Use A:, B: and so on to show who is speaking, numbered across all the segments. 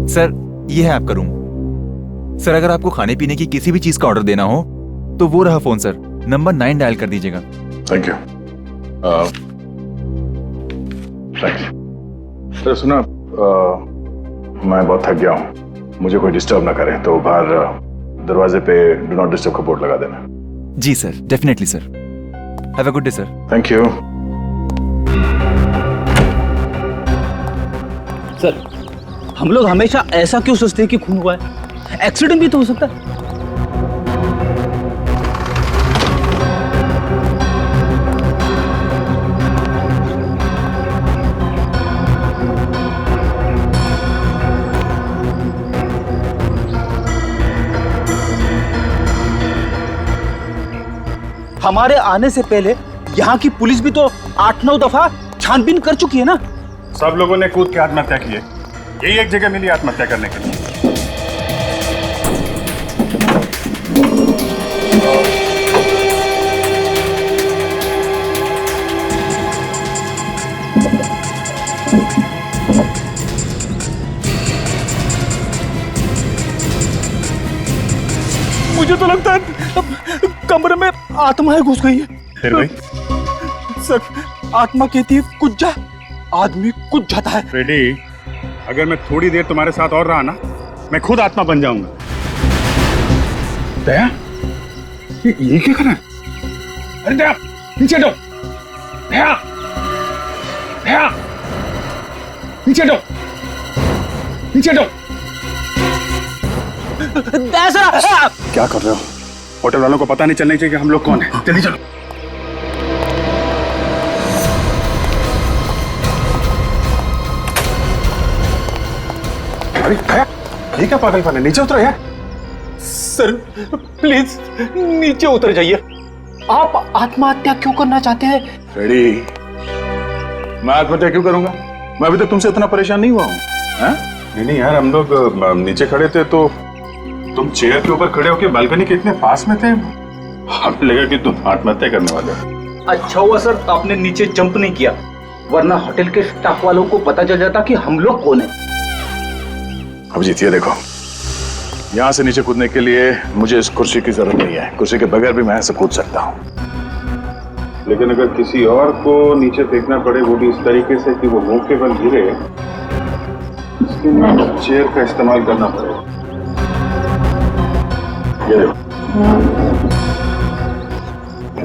A: Sir ये है आपका रूम। सर अगर आपको खाने पीने की किसी भी चीज का ऑर्डर देना हो तो वो रहा फोन सर, नंबर 9 डायल कर दीजिएगा।
B: Thank you. सर सुना, मैं बहुत थक गया हूँ, मुझे कोई डिस्टर्ब ना करे तो बाहर दरवाजे पे डू नॉट डिस्टर्ब का बोर्ड लगा देना।
A: जी sir, definitely sir. Have a good day sir.
B: Thank you.
C: Sir हम लोग हमेशा ऐसा क्यों सोचते हैं कि खून हुआ है? एक्सीडेंट भी तो हो सकता है। हमारे आने से पहले यहाँ की पुलिस भी तो 8-9 दफा छानबीन कर चुकी है ना।
B: सब लोगों ने कूद के आत्महत्या की है, यही एक जगह मिली आत्महत्या करने के लिए।
C: मुझे तो लगता है कमरे में आत्माएं घुस गई है।
B: फिर भाई
C: सर आत्मा कहती है कुछ जा, आदमी कुछ जाता है।
B: फ्रेडी, अगर मैं थोड़ी देर तुम्हारे साथ और रहा ना, मैं खुद आत्मा बन जाऊंगा। दया, ये क्या कर रहा है? अरे दया, नीचे हटो। दया, दया, नीचे हटो, नीचे हटो। क्या कर रहे हो? होटल वालों को पता नहीं चलना चाहिए कि हम लोग कौन हैं। जल्दी चलो। अरे दया, ये क्या पागलपन है? नीचे उतरो यार।
C: सर प्लीज नीचे उतर जाइए। आप आत्महत्या क्यों करना चाहते हैं?
B: फ्रेडी, मैं आत्महत्या क्यों करूंगा? मैं अभी तक तुमसे इतना परेशान नहीं हुआ हूँ। नहीं यार, हम लोग नीचे खड़े थे तो तुम चेयर के ऊपर खड़े होकर बालकनी के इतने पास में थे, हमें लगा कि तुम आत्महत्या करने वाले हो।
C: अच्छा हुआ सर आपने नीचे जंप नहीं किया, वरना होटल के स्टाफ वालों को पता चल जाता कि हम लोग कौन है।
B: अब जीतिए, देखो यहाँ से नीचे कूदने के लिए मुझे इस कुर्सी की जरूरत नहीं है, कुर्सी के बगैर भी मैं यहाँ से कूद सकता हूँ। लेकिन अगर किसी और को नीचे फेंकना पड़े, वो भी इस तरीके से कि वो मुंह के बल गिरे, इसके लिए चेयर का इस्तेमाल करना पड़ेगा। ये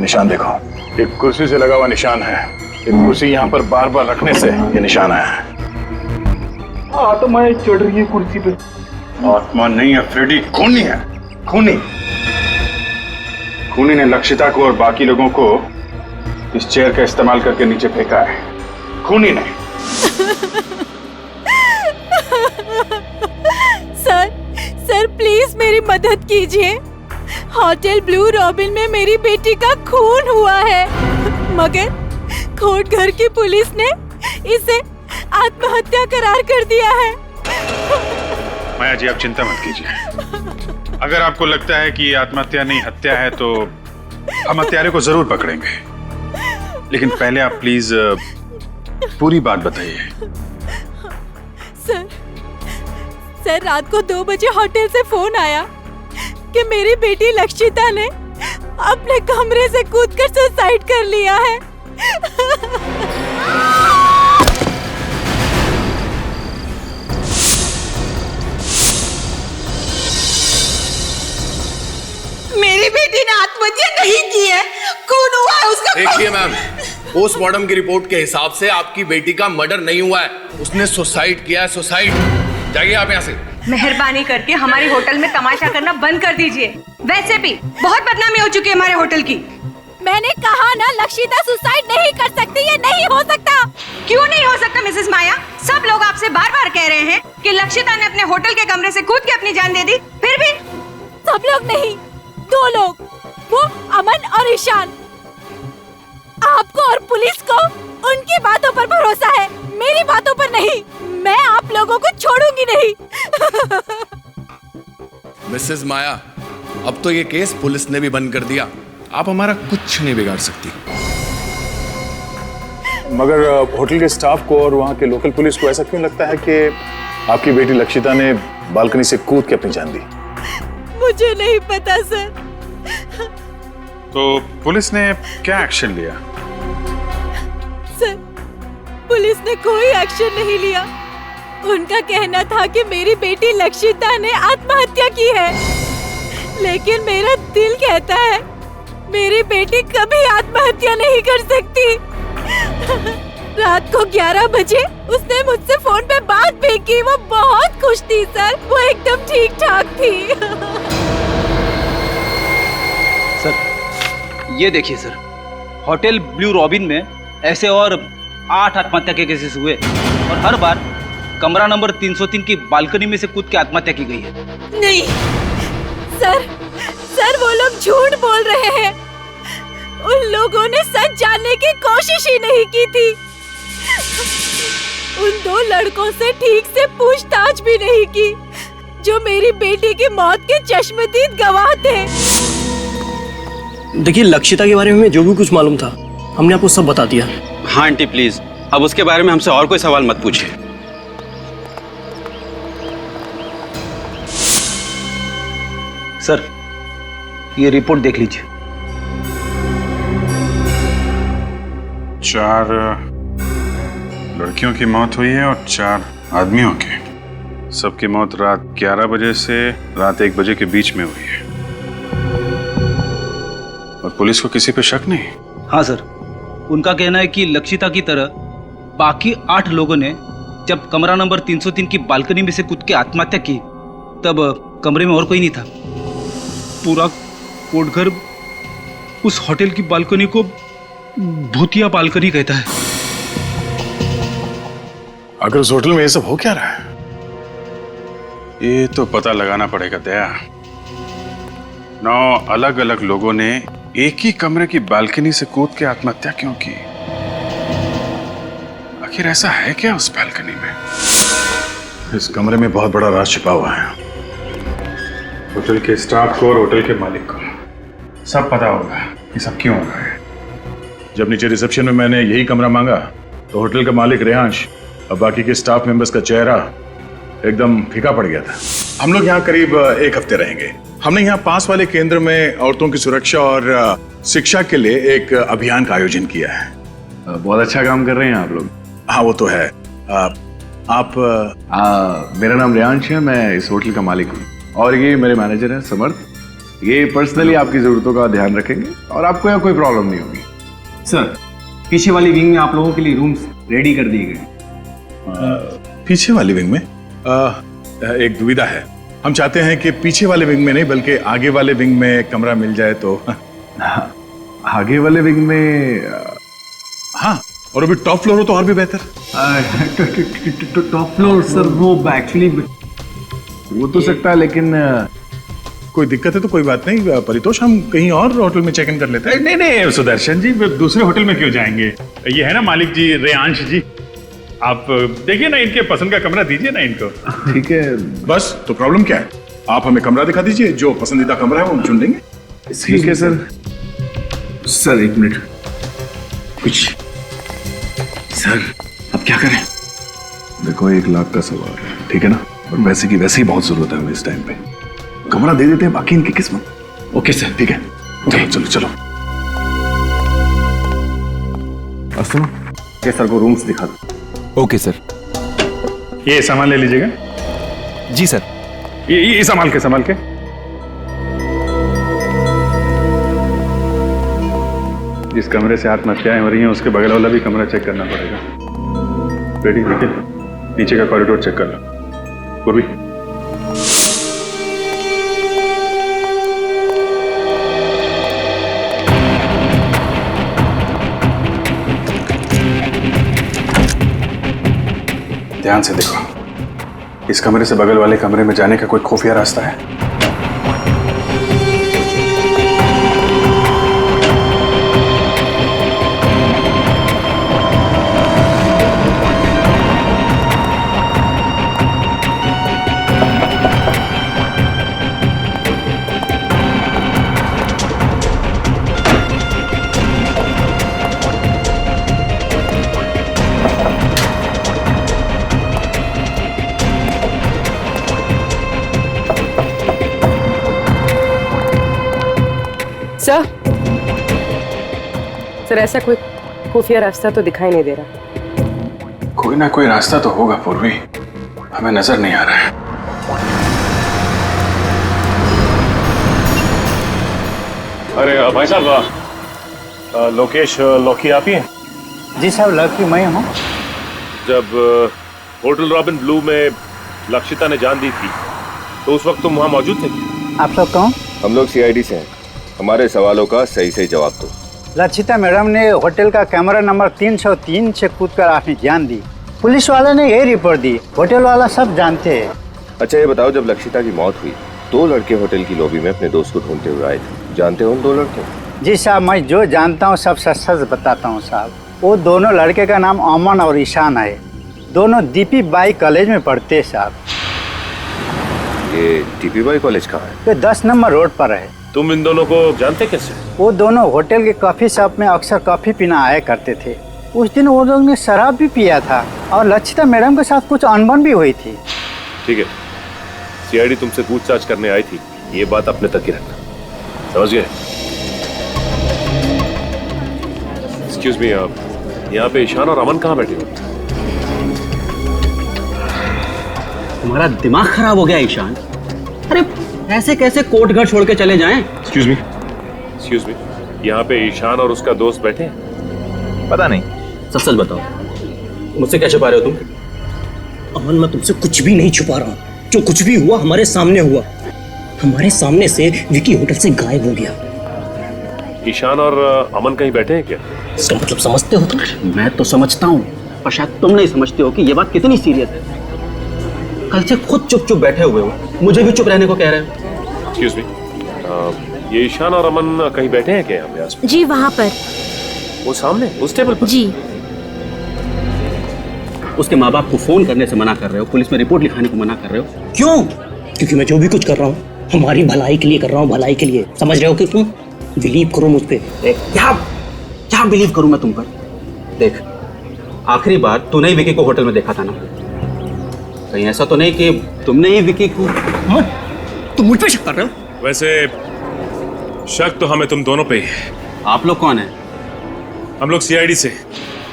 B: निशान देखो, एक कुर्सी से लगा हुआ निशान है। एक कुर्सी यहाँ पर बार बार रखने से ये निशान आया है।
C: आत्माएं चढ़ रही है कुर्सी पे।
B: आत्मा नहीं है फ्रेडी, खूनी है। खूनी खूनी ने लक्षिता को और बाकी लोगों को इस चेयर का इस्तेमाल करके नीचे फेंका है। खूनी ने।
D: सर प्लीज मेरी मदद कीजिए। होटल ब्लू रॉबिन में मेरी बेटी का खून हुआ है, मगर कोर्ट घर की पुलिस ने इसे आत्महत्या करार कर दिया है।
B: माया जी, आप चिंता मत कीजिए। अगर आपको लगता है कि ये आत्महत्या नहीं हत्या है तो हम हत्यारे को जरूर पकड़ेंगे, लेकिन पहले आप प्लीज पूरी बात बताइए।
D: सर रात को 2 बजे होटल से फोन आया कि मेरी बेटी लक्षिता ने अपने कमरे से कूदकर सुसाइड कर लिया है।
E: मेरी बेटी ने आत्महत्या नहीं की है, खून हुआ है उसका।
F: देखिए मैम, पोस्टमार्टम की रिपोर्ट के हिसाब से आपकी बेटी का मर्डर नहीं हुआ है, उसने सुसाइड किया है। सुसाइड। जाइए आप यहाँ से।
E: मेहरबानी करके हमारे होटल में तमाशा करना बंद कर दीजिए। वैसे भी बहुत बदनामी हो चुकी है हमारे होटल की।
D: मैंने कहा ना लक्षिता सुसाइड नहीं कर सकती, ये नहीं हो सकता।
E: क्यों नहीं हो सकता मिसेस माया? सब लोग आपसे बार बार कह रहे हैं कि लक्षिता ने अपने होटल के कमरे से कूद के अपनी जान दे दी, फिर भी।
D: सब लोग नहीं, 2 लोग, वो अमन और ईशान। आपको और पुलिस को उनकी बातों पर भरोसा है, मेरी बातों पर नहीं। मैं आप लोगों को छोड़ूंगी नहीं।
F: मिसेस माया, अब तो ये केस पुलिस ने भी बंद कर दिया, आप हमारा कुछ नहीं बिगाड़ सकती।
B: मगर होटल के स्टाफ को और वहाँ के लोकल पुलिस को ऐसा क्यों लगता है कि आपकी बेटी लक्षिता ने बालकनी से कूद के अपनी जान दी?
D: मुझे नहीं पता सर।
B: तो पुलिस ने क्या एक्शन लिया?
D: सर, पुलिस ने कोई एक्शन नहीं लिया। उनका कहना था कि मेरी बेटी लक्षिता ने आत्महत्या की है, लेकिन मेरा दिल कहता है मेरी बेटी कभी आत्महत्या नहीं कर सकती। रात को 11 बजे उसने मुझसे फोन पे बात भी की। वो बहुत खुश थी सर, वो एकदम ठीक ठाक थी।
G: सर ये देखिए सर, होटल ब्लू रॉबिन में ऐसे और 8 आत्महत्या के केसेस हुए और हर बार कमरा नंबर 303 की बालकनी में से कूद के आत्महत्या की गई है।
D: नहीं सर, सर वो लोग झूठ बोल रहे हैं। उन लोगों ने सच जानने की कोशिश ही नहीं की थी। उन 2 लड़कों से ठीक से पूछताछ भी नहीं की जो मेरी बेटी की मौत के चश्मदीद गवाह थे।
H: देखिए, लक्षिता के बारे में जो भी कुछ मालूम था हमने आपको सब बता दिया।
I: हाँ आंटी प्लीज, अब उसके बारे में हमसे और कोई सवाल मत पूछिए।
G: सर ये रिपोर्ट देख लीजिए।
B: 4 लड़कियों की मौत हुई है और 4 आदमियों की। सबकी मौत रात 11 बजे से रात 1 बजे के बीच में हुई है और पुलिस को किसी पे शक नहीं।
G: हाँ सर, उनका कहना है कि लक्षिता की तरह बाकी 8 लोगों ने जब कमरा नंबर 303 की बालकनी में से कूद के आत्महत्या की तब कमरे में और कोई नहीं था। पूरा कोटघर उस होटल की बालकनी को भूतिया बालकनी कहता है।
B: अगर उस होटल में ये सब हो क्या रहा है, ये तो पता लगाना पड़ेगा दया। 9 अलग अलग लोगों ने एक ही कमरे की बालकनी से कूद के आत्महत्या क्यों की? आखिर ऐसा है क्या उस बालकनी में? इस कमरे में बहुत बड़ा राज छिपा हुआ है। होटल के स्टाफ को और होटल के मालिक को सब पता होगा कि सब क्यों हो रहा है। जब नीचे रिसेप्शन में मैंने यही कमरा मांगा तो होटल का मालिक रेहांश और बाकी के स्टाफ मेंबर्स का चेहरा एकदम फीका पड़ गया था। हम लोग यहाँ करीब 1 हफ्ते रहेंगे। हमने यहाँ पास वाले केंद्र में औरतों की सुरक्षा और शिक्षा के लिए एक अभियान का आयोजन किया है।
J: बहुत अच्छा काम कर रहे हैं आप लोग।
B: हाँ वो तो है। आप
J: मेरा नाम रेहांश है, मैं इस होटल का मालिक हूँ और ये मेरे मैनेजर हैं समर्थ। ये पर्सनली आपकी जरूरतों का ध्यान रखेंगे और आपको यहाँ कोई प्रॉब्लम नहीं होगी।
K: सर, पीछे वाली विंग में आप लोगों के लिए रूम्स रेडी कर दिए गए।
B: पीछे वाली विंग में एक दुविधा है। हम चाहते हैं कि पीछे वाले विंग में नहीं बल्कि आगे वाले विंग में कमरा मिल जाए तो।
J: आगे वाले विंग में
B: हाँ, और अभी टॉप फ्लोर हो तो और भी बेहतर।
K: टॉप फ्लोर सर, वो एक्चुअली
J: वो तो सकता है, लेकिन
B: कोई दिक्कत है तो कोई बात नहीं परितोष, हम कहीं और होटल में चेक इन कर लेते हैं।
L: नहीं नहीं सुदर्शन जी, दूसरे होटल में क्यों जाएंगे? ये है ना मालिक जी रेहांश जी, आप देखिए ना, इनके पसंद का कमरा दीजिए ना इनको।
J: ठीक है,
B: बस तो प्रॉब्लम क्या है? आप हमें कमरा दिखा दीजिए, जो पसंदीदा कमरा है वो हम चुन लेंगे।
J: ठीक है सर।
K: सर 1 मिनट, कुछ सर अब क्या करें?
J: देखो 1 लाख का सवाल है, ठीक है ना, और वैसे की वैसे ही बहुत जरूरत है हमें इस टाइम पे। कमरा दे देते हैं, बाकी इनकी किस्मत।
K: ओके सर,
J: ठीक है, चलो चलो चलो। और सुनो,
K: ये सर को रूम्स दिखा दो।
A: Okay sir.
L: ये सामान ले लीजिएगा।
A: जी सर।
L: ये संभाल के संभाल के। जिस कमरे से आत्महत्याएं हो रही हैं उसके बगल वाला भी कमरा चेक करना पड़ेगा। रेडी, निखिल नीचे का कॉरिडोर चेक कर लो। पूर्वी,
B: ध्यान से देखो, इस कमरे से बगल वाले कमरे में जाने का कोई खुफिया रास्ता है?
M: सर ऐसा कोई खुफिया रास्ता तो दिखाई नहीं दे रहा।
L: कोई ना कोई रास्ता तो होगा पूर्वी, हमें नजर नहीं आ रहा है।
N: अरे भाई साहब, लोकेश लौकी आप ही हैं?
O: जी साहब, लौकी मैं हूँ।
N: जब होटल रॉबिन ब्लू में लक्षिता ने जान दी थी तो उस वक्त तुम वहाँ मौजूद थे?
O: आप लोग कौन?
P: हम लोग सीआईडी से हैं। हमारे सवालों का सही सही जवाब दो।
O: लक्षिता मैडम ने होटल का कैमरा नंबर 303 से कूदकर आपने जान दी। पुलिस वाले ने यही रिपोर्ट दी, होटल वाला सब जानते हैं।
P: अच्छा ये बताओ, जब लक्षिता की मौत हुई 2 लड़के होटल की लॉबी में अपने दोस्त को ढूंढते हुए आए थे, जानते हो उन 2 लड़के?
O: जी साहब, मैं जो जानता हूँ सब सच सच बताता हूँ साहब। वो दोनों लड़के का नाम अमन और ईशान है। दोनों डीपी बाई कॉलेज में पढ़ते हैं साहब।
P: ये डीपी बाई कॉलेज कहाँ है?
O: ये 10 नंबर रोड पर है।
N: तुम इन दोनों को जानते कैसे?
O: वो दोनों होटल के कॉफी शॉप में अक्सर कॉफी पीना आया करते थे। उस दिन वो लोग ने शराब भी पिया था और लक्षिता मैडम के साथ कुछ अनबन भी हुई थी।
N: ठीक है, सीआईडी तुमसे पूछताछ करने आई थी, ये बात अपने तक ही रखना, समझ गए? एक्सक्यूज मी, आप यहाँ पे ईशान और अमन कहाँ बैठे हो?
I: तुम्हारा दिमाग खराब हो गया ईशान? अरे ऐसे कैसे कोर्ट घर छोड़ के चले जाएं?
N: एक्सक्यूज मी, यहाँ पे ईशान और उसका दोस्त बैठे हैं?
A: पता नहीं।
I: सच सच बताओ, मुझसे क्या छुपा रहे हो तुम?
H: अमन, मैं तुमसे कुछ भी नहीं छुपा रहा हूँ। जो कुछ भी हुआ हमारे सामने हुआ। हमारे सामने से विकी होटल से गायब हो गया।
N: ईशान और अमन कहीं बैठे हैं क्या?
H: इसका मतलब समझते हो तुम?
I: मैं तो समझता हूँ, पर शायद तुम नहीं समझते हो कि ये बात कितनी सीरियस है। कल से खुद चुप चुप बैठे हुए हो, मुझे भी चुप रहने को कह रहे हो।
N: एक्सक्यूज मी, ये ईशान और अमन कहीं बैठे हैं क्या यहाँ पे आसपास?
D: जी वहाँ पर।
N: वो सामने उस टेबल पर?
D: जी।
I: उसके माँ बाप को फोन करने से मना कर रहे हो, पुलिस में रिपोर्ट लिखाने को मना कर रहे हो, क्यों?
H: क्योंकि मैं जो भी कुछ कर रहा हूँ हमारी भलाई के लिए कर रहा हूँ, भलाई के लिए। समझ रहे हो कि तुम? बिलीव करो मुझ पे।
I: क्या बिलीव करूँ मैं तुम पर? देख, आखिरी बार तूने ही विकी को होटल में देखा था ना? कहीं ऐसा तो नहीं कि तुमने ही विकी को?
H: तुम मुझ पे शक कर रहे हो?
N: वैसे शक तो हमें तुम दोनों पे ही है।
I: आप लोग कौन है?
N: हम लोग सीआईडी से,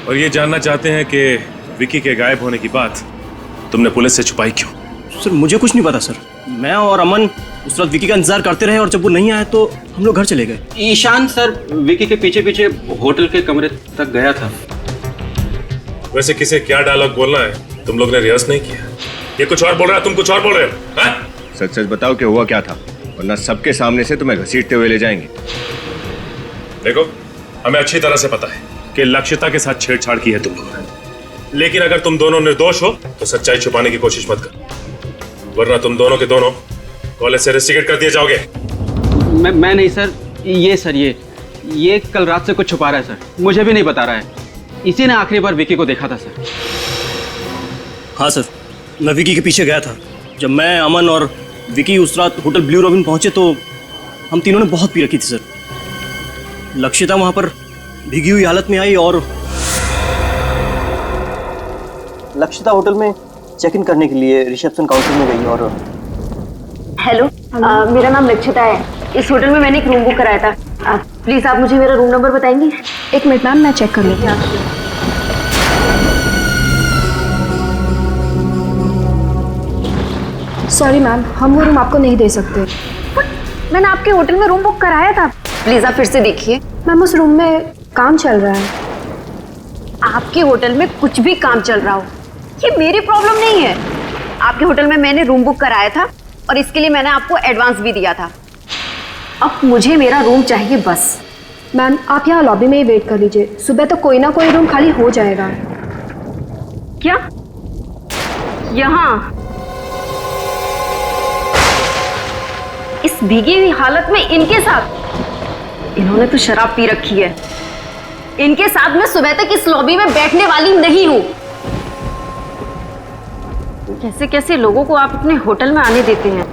N: और ये जानना चाहते हैं कि विकी के गायब होने की बात तुमने पुलिस से छुपाई क्यों?
H: सर मुझे कुछ नहीं पता सर। मैं और अमन उस वक्त विकी का इंतजार करते रहे और जब वो नहीं आया तो हम लोग घर चले गए।
I: ईशान सर विकी के पीछे पीछे होटल के कमरे तक गया था।
N: वैसे किसे क्या डायलॉग बोलना है तुम लोग ने रिहर्स नहीं किया? ये कुछ और बोल रहा है, तुम कुछ और बोल रहे हो।
P: सच सच बताओ कि हुआ क्या था, वरना सबके सामने से तुम्हें घसीटते हुए ले जाएंगे।
N: देखो, हमें अच्छी तरह से पता है कि लक्षिता के साथ छेड़छाड़ की है तुम लोगों ने, लेकिन अगर तुम दोनों निर्दोष हो तो सच्चाई छुपाने की कोशिश मत करो, वरना तुम दोनों के दोनों कॉलेज से रेस्टिकेट कर दिए जाओगे।
I: मैं नहीं सर, ये कल रात से कुछ छुपा रहा है सर, मुझे भी नहीं बता रहा है। इसी ने आखिरी बार विकी को देखा था सर।
H: हाँ सर, मैं विकी के पीछे गया था। जब मैं, अमन और विकी उस रात होटल ब्लू रॉबिन पहुंचे तो हम तीनों ने बहुत पी रखी थी सर। लक्षिता वहां पर भीगी हुई हालत में आई और लक्षिता होटल में चेक इन करने के लिए रिसेप्शन काउंटर में गई और
Q: हेलो, मेरा नाम लक्षिता है। इस होटल में मैंने एक रूम बुक कराया था। प्लीज आप मुझे मेरा रूम नंबर बताएंगी? एक मिनट मैम, मैं चेक कर लेती हूँ। सॉरी मैम, हम वो रूम आपको नहीं दे सकते। मैंने आपके होटल में रूम बुक कराया था। प्लीज आप फिर से देखिए। मैम उस रूम में काम चल रहा है। आपके होटल में कुछ भी काम चल रहा हो, ये मेरी प्रॉब्लम नहीं है। आपके होटल में मैंने रूम बुक कराया था और इसके लिए मैंने आपको एडवांस भी दिया था। अब मुझे मेरा रूम चाहिए बस। मैम आप यहाँ लॉबी में ही वेट कर लीजिए, सुबह तो कोई ना कोई रूम खाली हो जाएगा। क्या? यहाँ इस भीगी हुई हालत में इनके साथ? इन्होंने तो शराब पी रखी है। इनके साथ मैं सुबह तक इस लॉबी में बैठने वाली नहीं हूँ। कैसे कैसे लोगों को आप अपने होटल में आने देते हैं?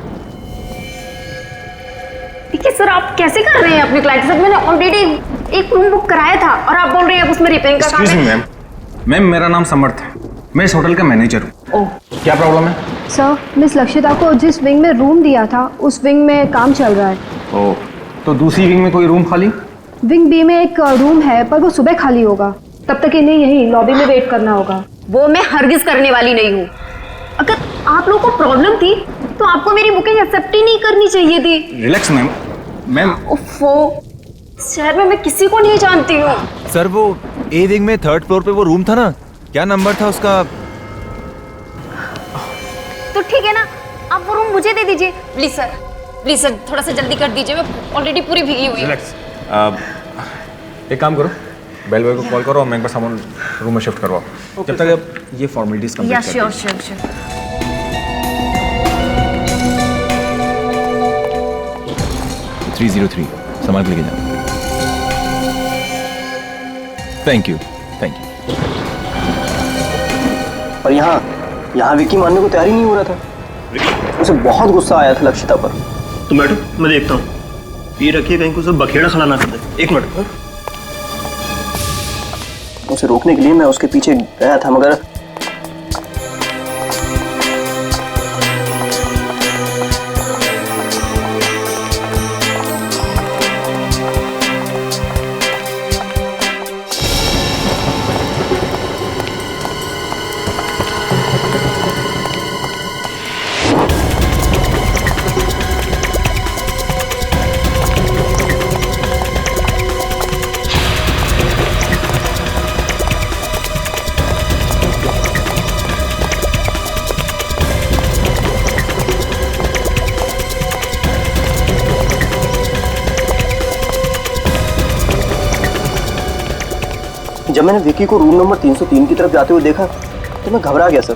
Q: देखिए सर, आप कैसे कर रहे हैं अपने क्लाइंट के साथ? मैंने ऑलरेडी एक रूम बुक कराया था और आप बोल रहे हैं उसमें रिपेयरिंग का काम है।
K: मैम, मेरा नाम समर्थ है, मैं इस होटल का मैनेजर हूँ। क्या प्रॉब्लम है?
Q: सर, मिस लक्षिता को जिस विंग में रूम दिया था उस विंग में काम चल रहा है।
K: ओह, तो दूसरी विंग में कोई रूम खाली?
Q: विंग बी में एक रूम है, पर वो सुबह खाली होगा। तब तक इन्हें यही लॉबी में वेट करना होगा।
R: वो मैं हरगिज करने वाली नहीं हूँ। अगर आप लोगों को प्रॉब्लम थी तो आपको मेरी बुकिंग एक्सेप्ट ही नहीं करनी चाहिए थी।
K: Relax ma'am. मैम
R: उफ़ो, शहर में मैं किसी को नहीं जानती हूँ।
A: सर वो ए विंग में 3rd फ्लोर पे वो रूम था ना, क्या नंबर था उसका?
R: तो ठीक है ना, आप वो रूम मुझे दे दीजिए प्लीज सर। प्लीज सर, थोड़ा सा जल्दी कर दीजिए, मैं ऑलरेडी पूरी भीगी हुई हूँ।
K: एक काम करो, बेल बॉय को कॉल करो और मैं एक बार सामान रूम में शिफ्ट करवाओ। जब तक आप ये फॉर्मेलिटीज कंप्लीट
R: या
K: कर
R: श्योर
K: दीजिए।
R: Sure sure.
A: 303 सामान लेके जाओ। Thank you.
H: और यहाँ विकी मानने को तैयार ही नहीं हो रहा था। उसे बहुत गुस्सा आया था लक्षिता पर। तुम बैठो, मैं देखता हूँ। ये रखिए, कहीं को उसे बखेड़ा खड़ा ना कर दे। एक मिनट। उसे रोकने के लिए मैं उसके पीछे गया था, मगर जब मैंने विकी को रूम नंबर 303 की तरफ जाते हुए देखा तो मैं घबरा गया सर,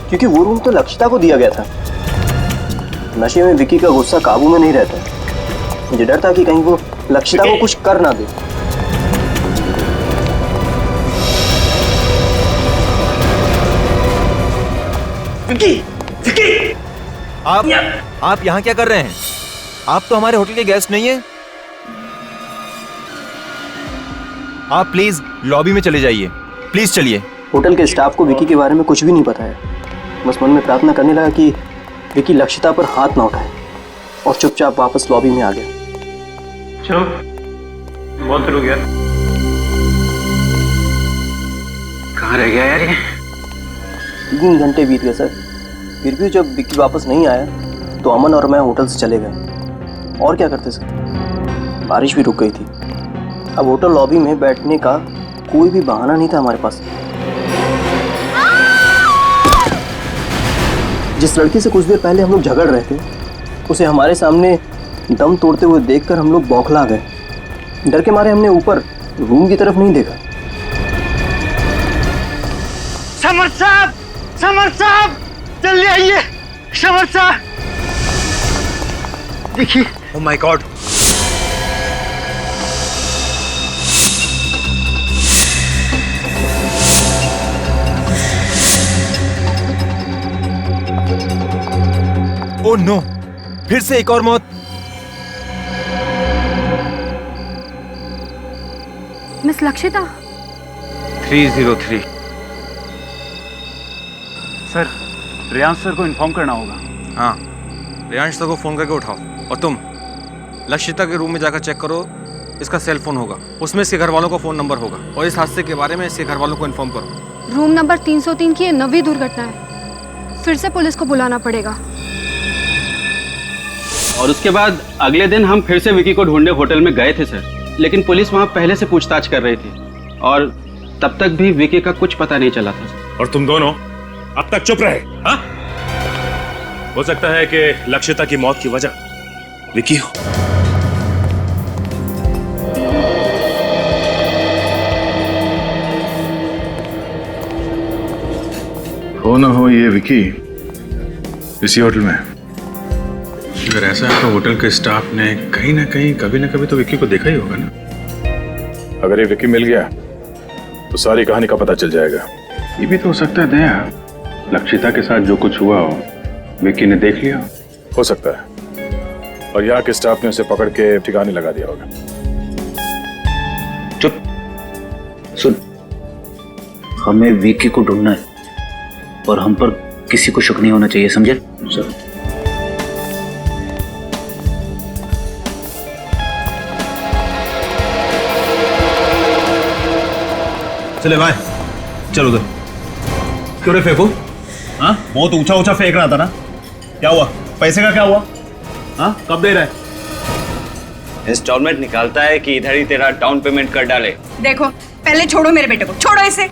H: क्योंकि वो रूम तो लक्षिता को दिया गया था। नशे में विकी का गुस्सा काबू में नहीं रहता। मुझे डर था कि कहीं वो लक्षिता को कुछ कर ना दे।
A: विकी! विकी! आप यहाँ क्या कर रहे हैं? आप तो हमारे होटल के गेस्ट नहीं हैं। आप प्लीज लॉबी में चले जाइए, प्लीज चलिए।
H: होटल के स्टाफ को विकी के बारे में कुछ भी नहीं पता है। बस मन में प्रार्थना करने लगा कि विकी लक्षिता पर हाथ ना उठाए, और चुपचाप वापस लॉबी में आ गया।
L: चलो, बहुत देर हो गया।
I: कहाँ रह गया यार ये?
H: 3 घंटे बीत गए सर। फिर भी जब विकी वापस नहीं आया तो अमन और मैं होटल से चले गए। और क्या करते सर, बारिश भी रुक गई थी। अब होटल लॉबी में बैठने का कोई भी बहाना नहीं था हमारे पास। जिस लड़की से कुछ देर पहले हम लोग झगड़ रहे थे, उसे हमारे सामने दम तोड़ते हुए देखकर हम लोग बौखला गए। डर के मारे हमने ऊपर रूम की तरफ नहीं देखा।
O: समर साहब, समर साहब, जल्दी आइए। समर साहब, देखिए।
K: Oh my God.
A: Oh no, फिर से एक और मौत।
Q: Miss Lakshita.
K: 303 sir, Riyansh sir को इन्फॉर्म करना होगा।
S: हाँ, रियांश सर को फोन करके उठाओ। और तुम लक्षिता के रूम में जाकर चेक करो, इसका सेल फोन होगा, उसमें इसके घर वालों का फोन नंबर होगा, और इस हादसे के बारे में इसके घर वालों को इन्फॉर्म करो।
Q: रूम नंबर 303 की 9वीं दुर्घटना है। फिर से पुलिस को बुलाना पड़ेगा।
I: और उसके बाद अगले दिन हम फिर से विकी को ढूंढने होटल में गए थे सर, लेकिन पुलिस वहाँ पहले से पूछताछ कर रही थी और तब तक भी विकी का कुछ पता नहीं चला था।
N: और तुम दोनों अब तक चुप रहे। हाँ, हो सकता है कि लक्षिता की मौत की वजह विकी हो।
J: हो ना हो ये विकी इसी होटल में। अगर ऐसा है तो होटल के स्टाफ ने कहीं ना कहीं कभी ना कभी तो विकी को देखा ही होगा ना।
B: अगर ये विकी मिल गया तो सारी कहानी का पता चल जाएगा।
J: ये भी तो हो सकता है दया, लक्षिता के साथ जो कुछ हुआ हो विकी ने देख लिया।
B: हो सकता है, और यहाँ के स्टाफ ने उसे पकड़ के ठिकाने लगा दिया होगा।
H: चुप, सुन, हमें विकी को ढूंढना है और हम पर किसी को शक नहीं होना चाहिए, समझे सर? चले भाई, चलो उधर। क्यों रे फेंको? हाँ, बहुत ऊंचा ऊंचा फेंक रहा था ना, क्या हुआ? पैसे का क्या हुआ? हाँ, कब दे रहा है?
T: इंस्टॉलमेंट निकालता है कि इधर ही तेरा डाउन पेमेंट कर डाले।
E: देखो, पहले छोड़ो मेरे बेटे को, छोड़ो इसे।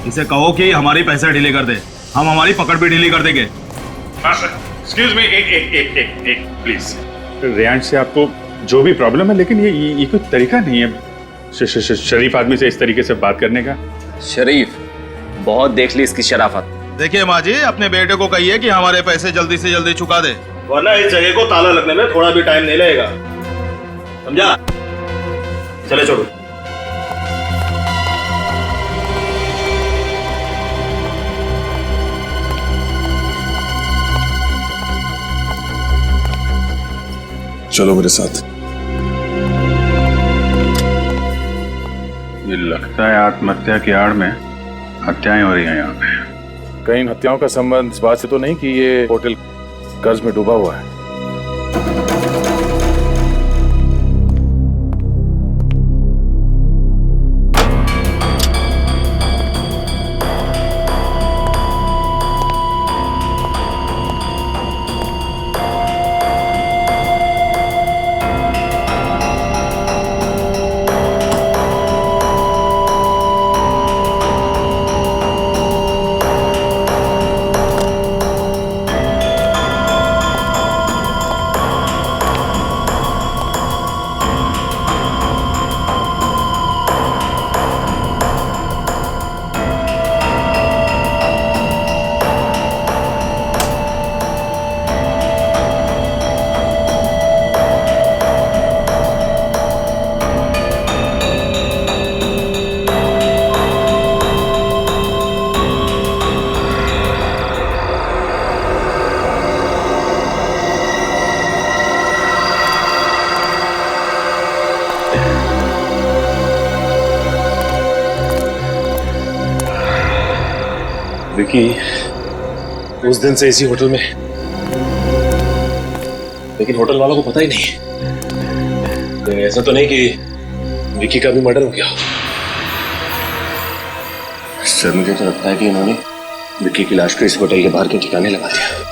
H: इसे कहो कि हमारी पैसा डिले कर दे, हम हमारी पकड़ भी डिले कर देंगे।
L: एक्सक्यूज मी, एक प्लीज। रेयांश से आपको जो भी प्रॉब्लम है, लेकिन ये कोई तरीका नहीं है शरीफ आदमी से इस तरीके से बात करने का।
T: शरीफ, बहुत देख ली इसकी शराफत।
H: देखिए माँ जी, अपने बेटे को कहिए कि हमारे पैसे जल्दी से जल्दी चुका दे, वरना इस जगह को ताला लगने में थोड़ा भी टाइम नहीं लगेगा, समझा? चले छोड़ो।
B: चलो मेरे साथ।
L: ये लगता है आत्महत्या की आड़ में हत्याएं हो रही हैं यहाँ पे।
B: कहीं इन हत्याओं का संबंध इस बात से तो नहीं कि ये होटल कर्ज में डूबा हुआ है?
N: विकी उस दिन से इसी होटल में, लेकिन होटल वालों को पता ही नहीं। लेकिन ऐसा तो नहीं कि विकी का भी मर्डर हो गया?
P: सर मुझे तो लगता है कि इन्होंने विकी की लाश को इस होटल के बाहर के ठिकाने लगा दिया।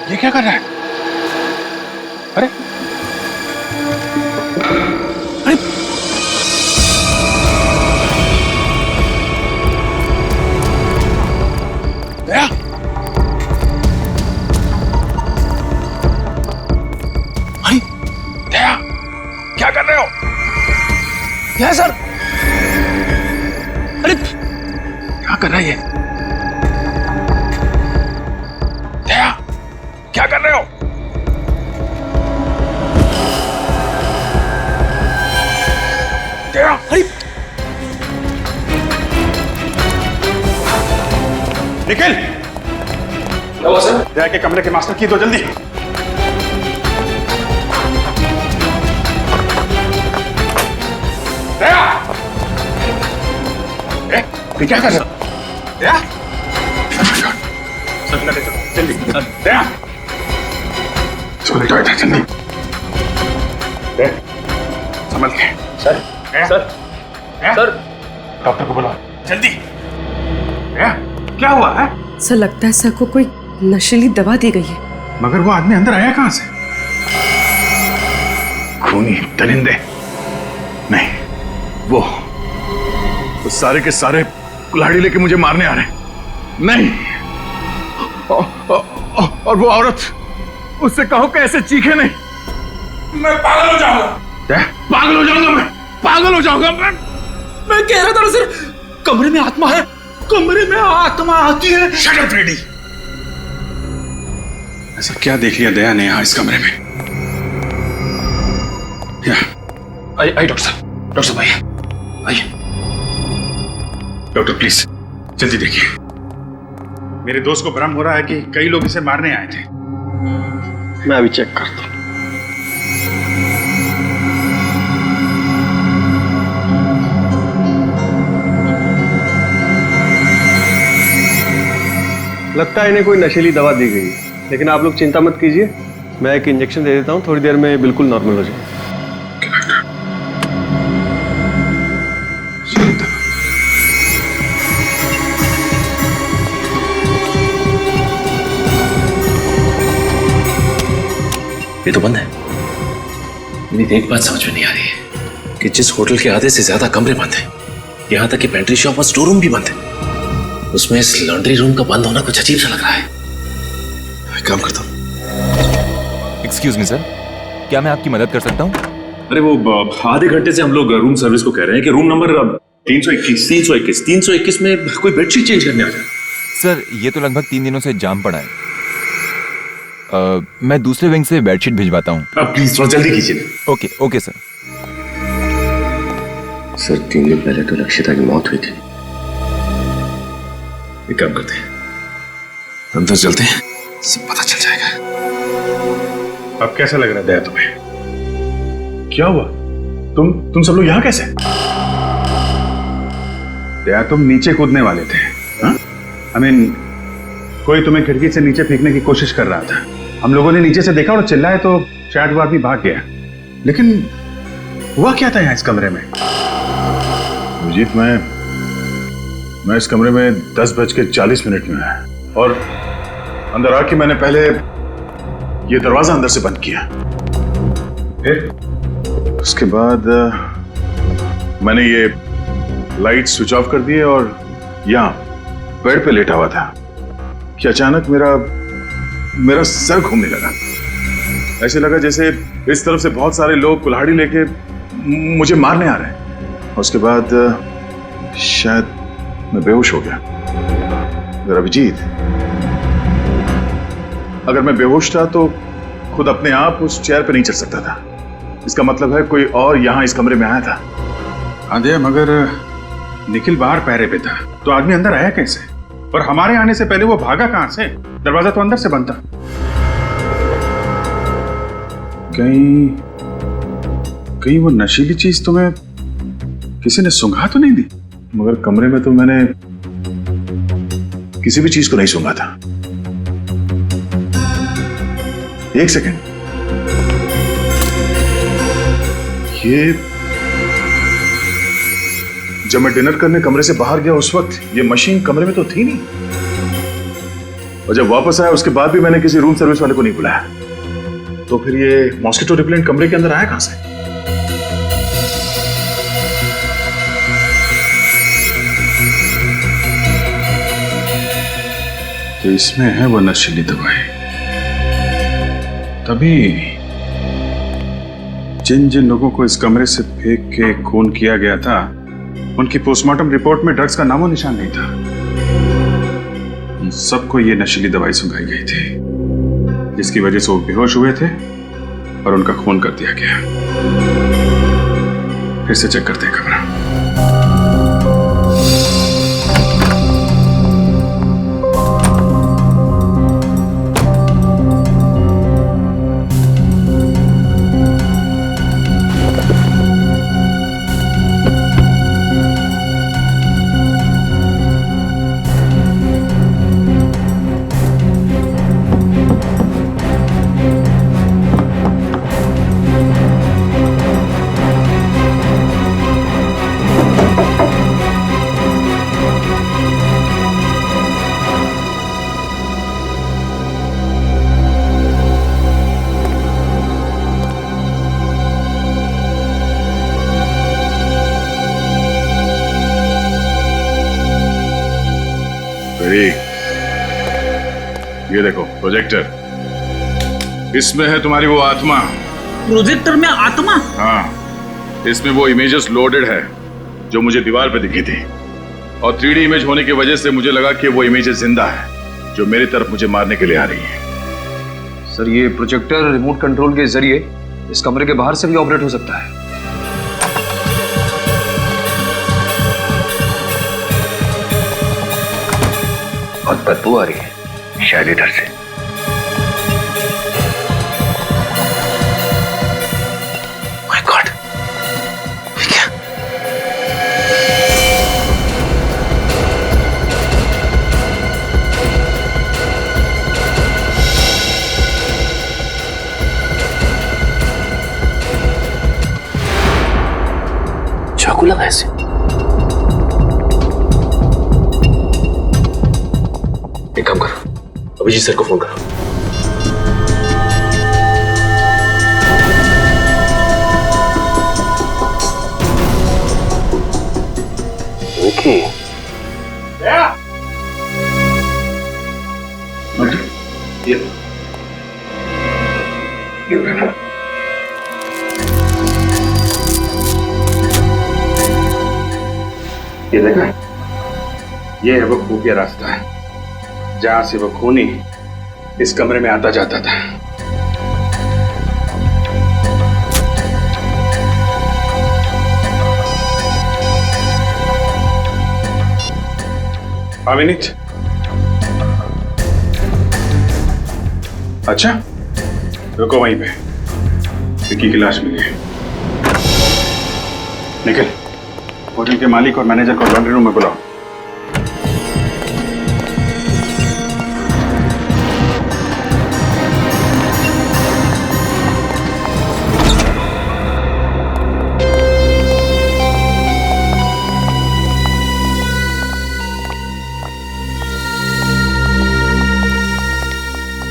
L: ये क्या कर रहा है? अरे
B: क्या है सर? अरे क्या कर रहा है ये? दया, क्या कर रहे हो? दया, अरे
L: निखिल, क्या हुआ सर? दया के कमरे के मास्टर की दो जल्दी। दया,
B: ये क्या कर रहे हो?
L: दया, जल्दी, दया,
B: इसको लेटाओ इधर जल्दी।
L: दया, संभल के।
C: सर, सर, सर,
L: डॉक्टर को बुलाओ जल्दी। दया, क्या हुआ है?
M: सर लगता है सर को कोई नशीली दवा दी गई है।
L: मगर वो आदमी अंदर आया कहां से?
B: खूनी दरिंदे नहीं, वो सारे के सारे कुल्हाड़ी लेके मुझे मारने आ रहे हैं। नहीं, और वो औरत, उससे कहो कैसे चीखे नहीं।
L: मैं पागल हो जाऊंगा।
B: पागल हो जाऊंगा मैं, पागल हो जाऊंगा
C: मैं कह रहा था सर, कमरे में आत्मा है, कमरे में आत्मा आती है।
L: Shut up ready. ऐसा क्या देख लिया दया ने यहाँ इस कमरे में?
B: आइए डॉक्टर साहब, डॉक्टर साहब आइए, आइए।
L: डॉक्टर प्लीज जल्दी देखिए। मेरे दोस्त को भ्रम हो रहा है कि कई लोग इसे मारने आए थे।
H: मैं अभी चेक करता हूँ। लगता है इन्हें कोई नशीली दवा दी गई है, लेकिन आप लोग चिंता मत कीजिए, मैं एक इंजेक्शन दे देता हूँ, थोड़ी देर में बिल्कुल नॉर्मल हो जाए।
F: ये तो बंद है। मेरी एक बात समझ में नहीं आ रही है कि जिस होटल के आधे से ज्यादा कमरे बंद हैं, यहाँ तक कि पेंट्री शॉप और स्टोर रूम भी बंद है, उसमें इस लॉन्ड्री रूम का बंद होना कुछ अजीब सा लग रहा है। मैं काम करता हूँ।
A: एक्सक्यूज मी सर, क्या मैं आपकी मदद कर सकता हूँ?
N: अरे वो आधे घंटे से हम लोग रूम सर्विस को कह रहे हैं कि रूम नंबर 321 में कोई बेडशीट चेंज करने आ जाए।
A: सर ये तो लगभग 3 दिनों से जाम पड़ा है। मैं दूसरे विंग से बेडशीट भिजवाता हूँ।
N: प्लीज थोड़ा जल्दी कीजिए।
A: Okay okay sir.
F: सर 3 दिन पहले तो लक्षिता की मौत हुई थी। एक काम करते हैं, अंदर चलते हैं, सब पता चल जाएगा।
L: अब कैसा लग रहा है दया तुम्हें? क्या हुआ? तुम सब लोग यहाँ कैसे? दया तुम नीचे कूदने वाले थे। I mean, कोई तुम्हें खिड़की से नीचे फेंकने की कोशिश कर रहा था। हम लोगों ने नीचे से देखा और चिल्लाए तो शायद वो आदमी भाग गया, लेकिन हुआ क्या था यहाँ इस कमरे में?
B: अभिजीत, मैं इस कमरे में 10:40 में आया और अंदर आके मैंने पहले ये दरवाजा अंदर से बंद किया, फिर उसके बाद मैंने ये लाइट स्विच ऑफ कर दिए और यहाँ बेड पे लेटा हुआ था कि अचानक मेरा सर घूमने लगा। ऐसे लगा जैसे इस तरफ से बहुत सारे लोग कुल्हाड़ी लेके मुझे मारने आ रहे हैं। और उसके बाद शायद मैं बेहोश हो गया। अगर अभिजीत, अगर मैं बेहोश था तो खुद अपने आप उस चेयर पे नहीं चढ़ सकता था। इसका मतलब है कोई और यहाँ इस कमरे में आया था।
L: हाँ दया, मगर निखिल बाहर पहरे पे था तो आदमी अंदर आया कैसे? और हमारे आने से पहले वो भागा कहां से? दरवाजा तो अंदर से बंद था। कहीं वो नशीली चीज तुम्हें किसी ने सूंघा तो नहीं दी?
B: मगर कमरे में तो मैंने किसी भी चीज को नहीं सूंघा था। एक सेकंड, ये जब मैं डिनर करने कमरे से बाहर गया उस वक्त ये मशीन कमरे में तो थी नहीं, और जब वापस आया उसके बाद भी मैंने किसी रूम सर्विस वाले को नहीं बुलाया, तो फिर ये मॉस्किटो रिपेलेंट कमरे के अंदर आया कहां से?
L: तो इसमें है वो नशीली दवाई, तभी जिन जिन लोगों को इस कमरे से फेंक के खून किया गया था उनकी पोस्टमार्टम रिपोर्ट में ड्रग्स का नामो निशान नहीं था। उन सबको ये नशीली दवाई सुंघाई गई थी, जिसकी वजह से वो बेहोश हुए थे और उनका खून कर दिया गया। फिर से चेक करते हैं कमरा। ये देखो प्रोजेक्टर, इसमें है तुम्हारी वो आत्मा।
G: प्रोजेक्टर में आत्मा?
L: हाँ, इसमें वो इमेजेस लोडेड है जो मुझे दीवार पे दिखी थी, और 3D इमेज होने की वजह से मुझे लगा कि वो इमेजेस जिंदा है जो मेरी तरफ मुझे मारने के लिए आ रही है।
K: सर, ये प्रोजेक्टर रिमोट कंट्रोल के जरिए इस कमरे के बाहर से भी ऑपरेट हो सकता है।
P: बहुत बदबू आ रही है, शायद इधर से।
F: माय गॉड, क्या? चाकू लगा ऐसे? एक काम करो, अभिजीत सर को फोन करो। विकी,
L: ये देखा, ये है वो खुफिया रास्ता है जहां से वो खूनी इस कमरे में आता जाता था। अविनीत, अच्छा रुको, वहीं पे विकी की लाश मिली है। निखिल, होटल के मालिक और मैनेजर को लॉन्ड्री रूम में बुलाओ।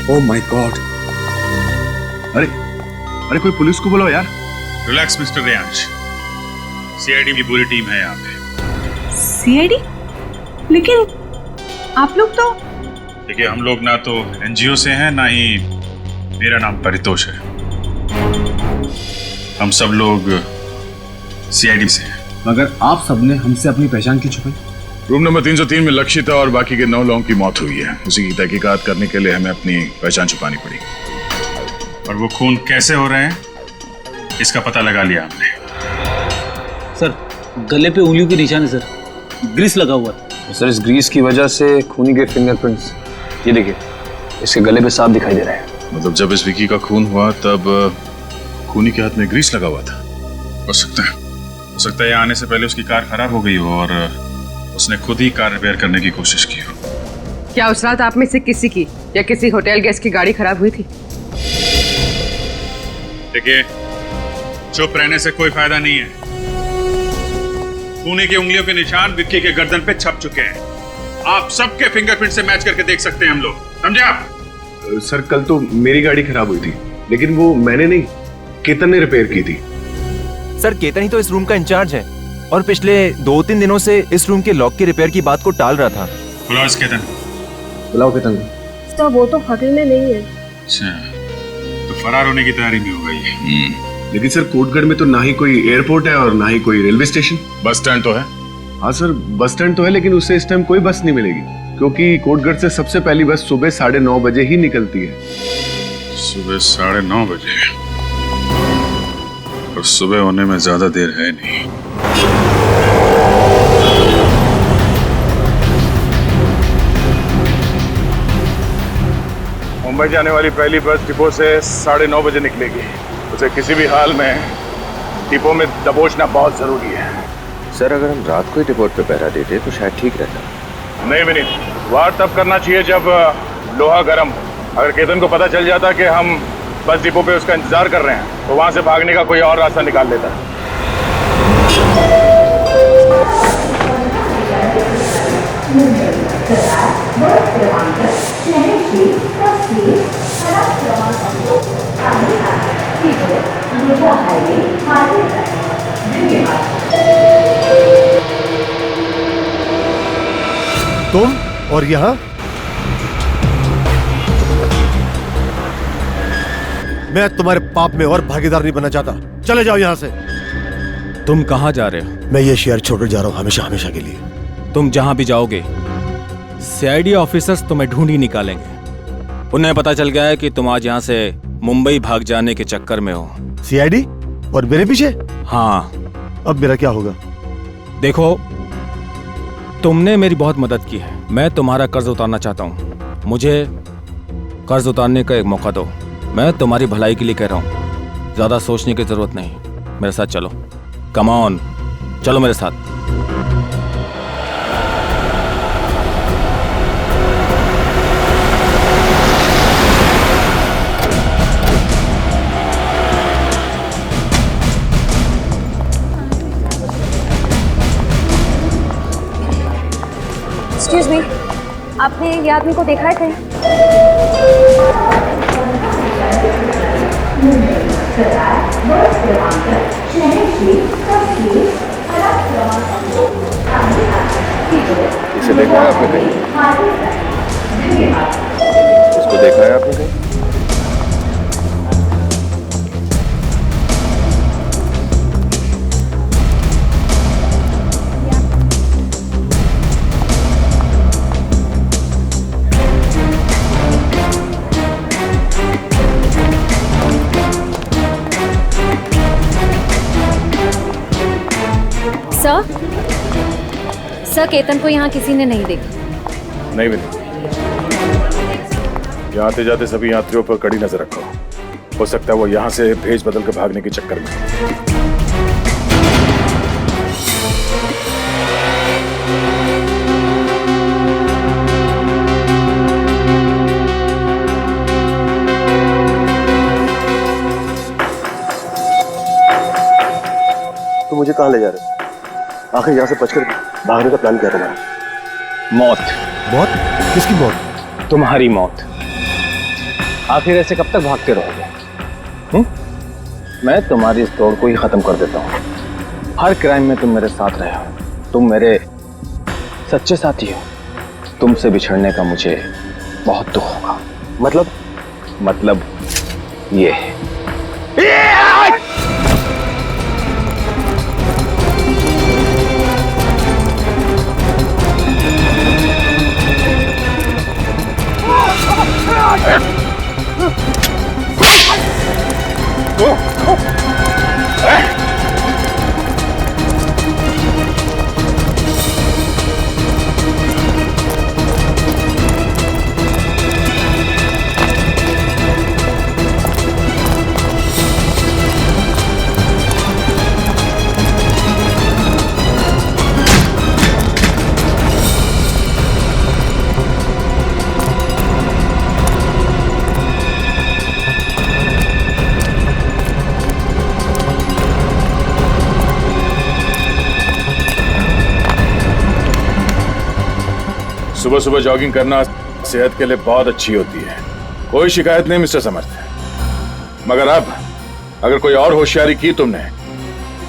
K: ओह माय गॉड!
L: अरे कोई पुलिस को बुलाओ यार। रिलैक्स मिस्टर रेयांश, सीआईडी की पूरी टीम है यहाँ पे।
E: सीआईडी? लेकिन आप लोग तो...
L: देखिए, हम लोग ना तो एनजीओ से हैं, ना ही मेरा नाम परितोष है। हम सब लोग सीआईडी से हैं।
K: मगर आप सबने हमसे अपनी पहचान क्यों छुपाई?
L: रूम नंबर 303 में लक्षिता और बाकी के 9 लोगों की मौत हुई है। उसी की तहकीकात करने के लिए हमें अपनी पहचान छुपानी पड़ी, और वो खून कैसे हो रहे हैं इसका पता लगा लिया हमने।
G: सर, गले पे उंगलियों के निशान है सर, ग्रीस लगा हुआ है।
K: सर, इस ग्रीस की वजह से खूनी के फिंगरप्रिंट्स, ये देखिए, इसके गले पे साफ दिखाई दे रहा है।
L: मतलब जब इस विकी का खून हुआ तब खूनी के हाथ में ग्रीस लगा हुआ था। हो सकता है यहाँ आने से पहले उसकी कार खराब हो गई हो और उसने खुद ही कार रिपेयर करने की कोशिश की हो।
M: क्या उस रात आप में से किसी की या किसी होटल गेस्ट की गाड़ी खराब हुई थी?
L: देखिए, चुप रहने से कोई फायदा नहीं है। खूनी की उंगलियों के निशान विक्की के गर्दन पे छप चुके हैं। आप सबके फिंगरप्रिंट से मैच करके देख सकते हैं हम लोग, समझे आप?
J: सर, कल तो मेरी गाड़ी खराब हुई थी, लेकिन वो मैंने नहीं, केतन ने रिपेयर की थी।
A: सर, केतन ही तो इस रूम का इंचार्ज है और पिछले 2-3 दिनों से इस रूम के लॉक के रिपेयर की बात को टाल रहा था।
L: बुलाओ इस केतन।
K: बुलाओ केतन।
Q: तो वो तो होटल में नहीं है।
L: अच्छा, तो फरार होने की तैयारी में होगा ये।
J: लेकिन सर कोटगढ़ में तो ना ही कोई एयरपोर्ट है और ना ही कोई रेलवे स्टेशन।
B: बस स्टैंड तो है।
J: हाँ सर, बस स्टैंड तो है, लेकिन उससे इस टाइम कोई बस नहीं मिलेगी, क्योंकि कोटगढ़ से सबसे पहली बस सुबह 9:30 बजे ही निकलती है।
B: सुबह 9:30 बजे? और सुबह होने में ज्यादा देर है नहीं। मुंबई जाने वाली पहली बस डिपो से 9:30 बजे निकलेगी। उसे किसी भी हाल में डिपो में दबोचना बहुत जरूरी है।
P: सर, अगर हम रात को ही डिपो पे पहरा देते तो शायद ठीक रहता।
B: नहीं विनीत, वार तब करना चाहिए जब लोहा गर्म हो। अगर केतन को पता चल जाता कि हम बस डिपो पे उसका इंतजार कर रहे हैं तो वहां से भागने का कोई और रास्ता निकाल लेता।
U: तुम और यहाँ मैं तुम्हारे पाप में और भागीदार नहीं बनना चाहता। चले जाओ यहाँ से।
S: तुम कहाँ जा रहे हो?
U: मैं ये शहर छोड़कर जा रहा हूँ हमेशा हमेशा के लिए।
S: तुम जहां भी जाओगे सीआईडी ऑफिसर्स तुम्हें ढूंढ ही निकालेंगे। उन्हें पता चल गया है कि तुम आज यहाँ से मुंबई भाग जाने के चक्कर में हो।
U: सीआईडी और मेरे पीछे?
S: हाँ।
U: अब मेरा क्या होगा?
S: देखो, तुमने मेरी बहुत मदद की है। मैं तुम्हारा कर्ज उतारना चाहता हूँ। मुझे कर्ज उतारने का एक मौका दो। मैं तुम्हारी भलाई के लिए कह रहा हूँ, ज्यादा सोचने की जरूरत नहीं। मेरे साथ चलो। कम ऑन, चलो मेरे साथ।
R: एक्सक्यूज मी, आपने ये आदमी को देखा है कहीं?
P: इसे देखा है आपने कहीं? इसको देखा है आपने कहीं?
R: सर, केतन को यहाँ किसी ने नहीं देखा।
B: नहीं विनीत, यहाँ आते जाते सभी यात्रियों पर कड़ी नजर रखो। हो सकता है वो यहाँ से भेज बदल के भागने के चक्कर में।
U: तो मुझे कहाँ ले जा रहे हो? आखिर यहाँ से बचकर भागने का प्लान क्या तुम्हारा?
G: मौत।
U: मौत? किसकी मौत?
G: तुम्हारी मौत। आखिर ऐसे कब तक भागते रहोगे? मैं तुम्हारी इस दौड़ को ही खत्म कर देता हूँ। हर क्राइम में तुम मेरे साथ रहे हो। तुम मेरे सच्चे साथी हो। तुमसे बिछड़ने का मुझे बहुत दुख होगा। मतलब ये है।
B: सुबह सुबह जॉगिंग करना सेहत के लिए बहुत अच्छी होती है। कोई शिकायत नहीं मिस्टर समर्थ। मगर अब अगर कोई और होशियारी की तुमने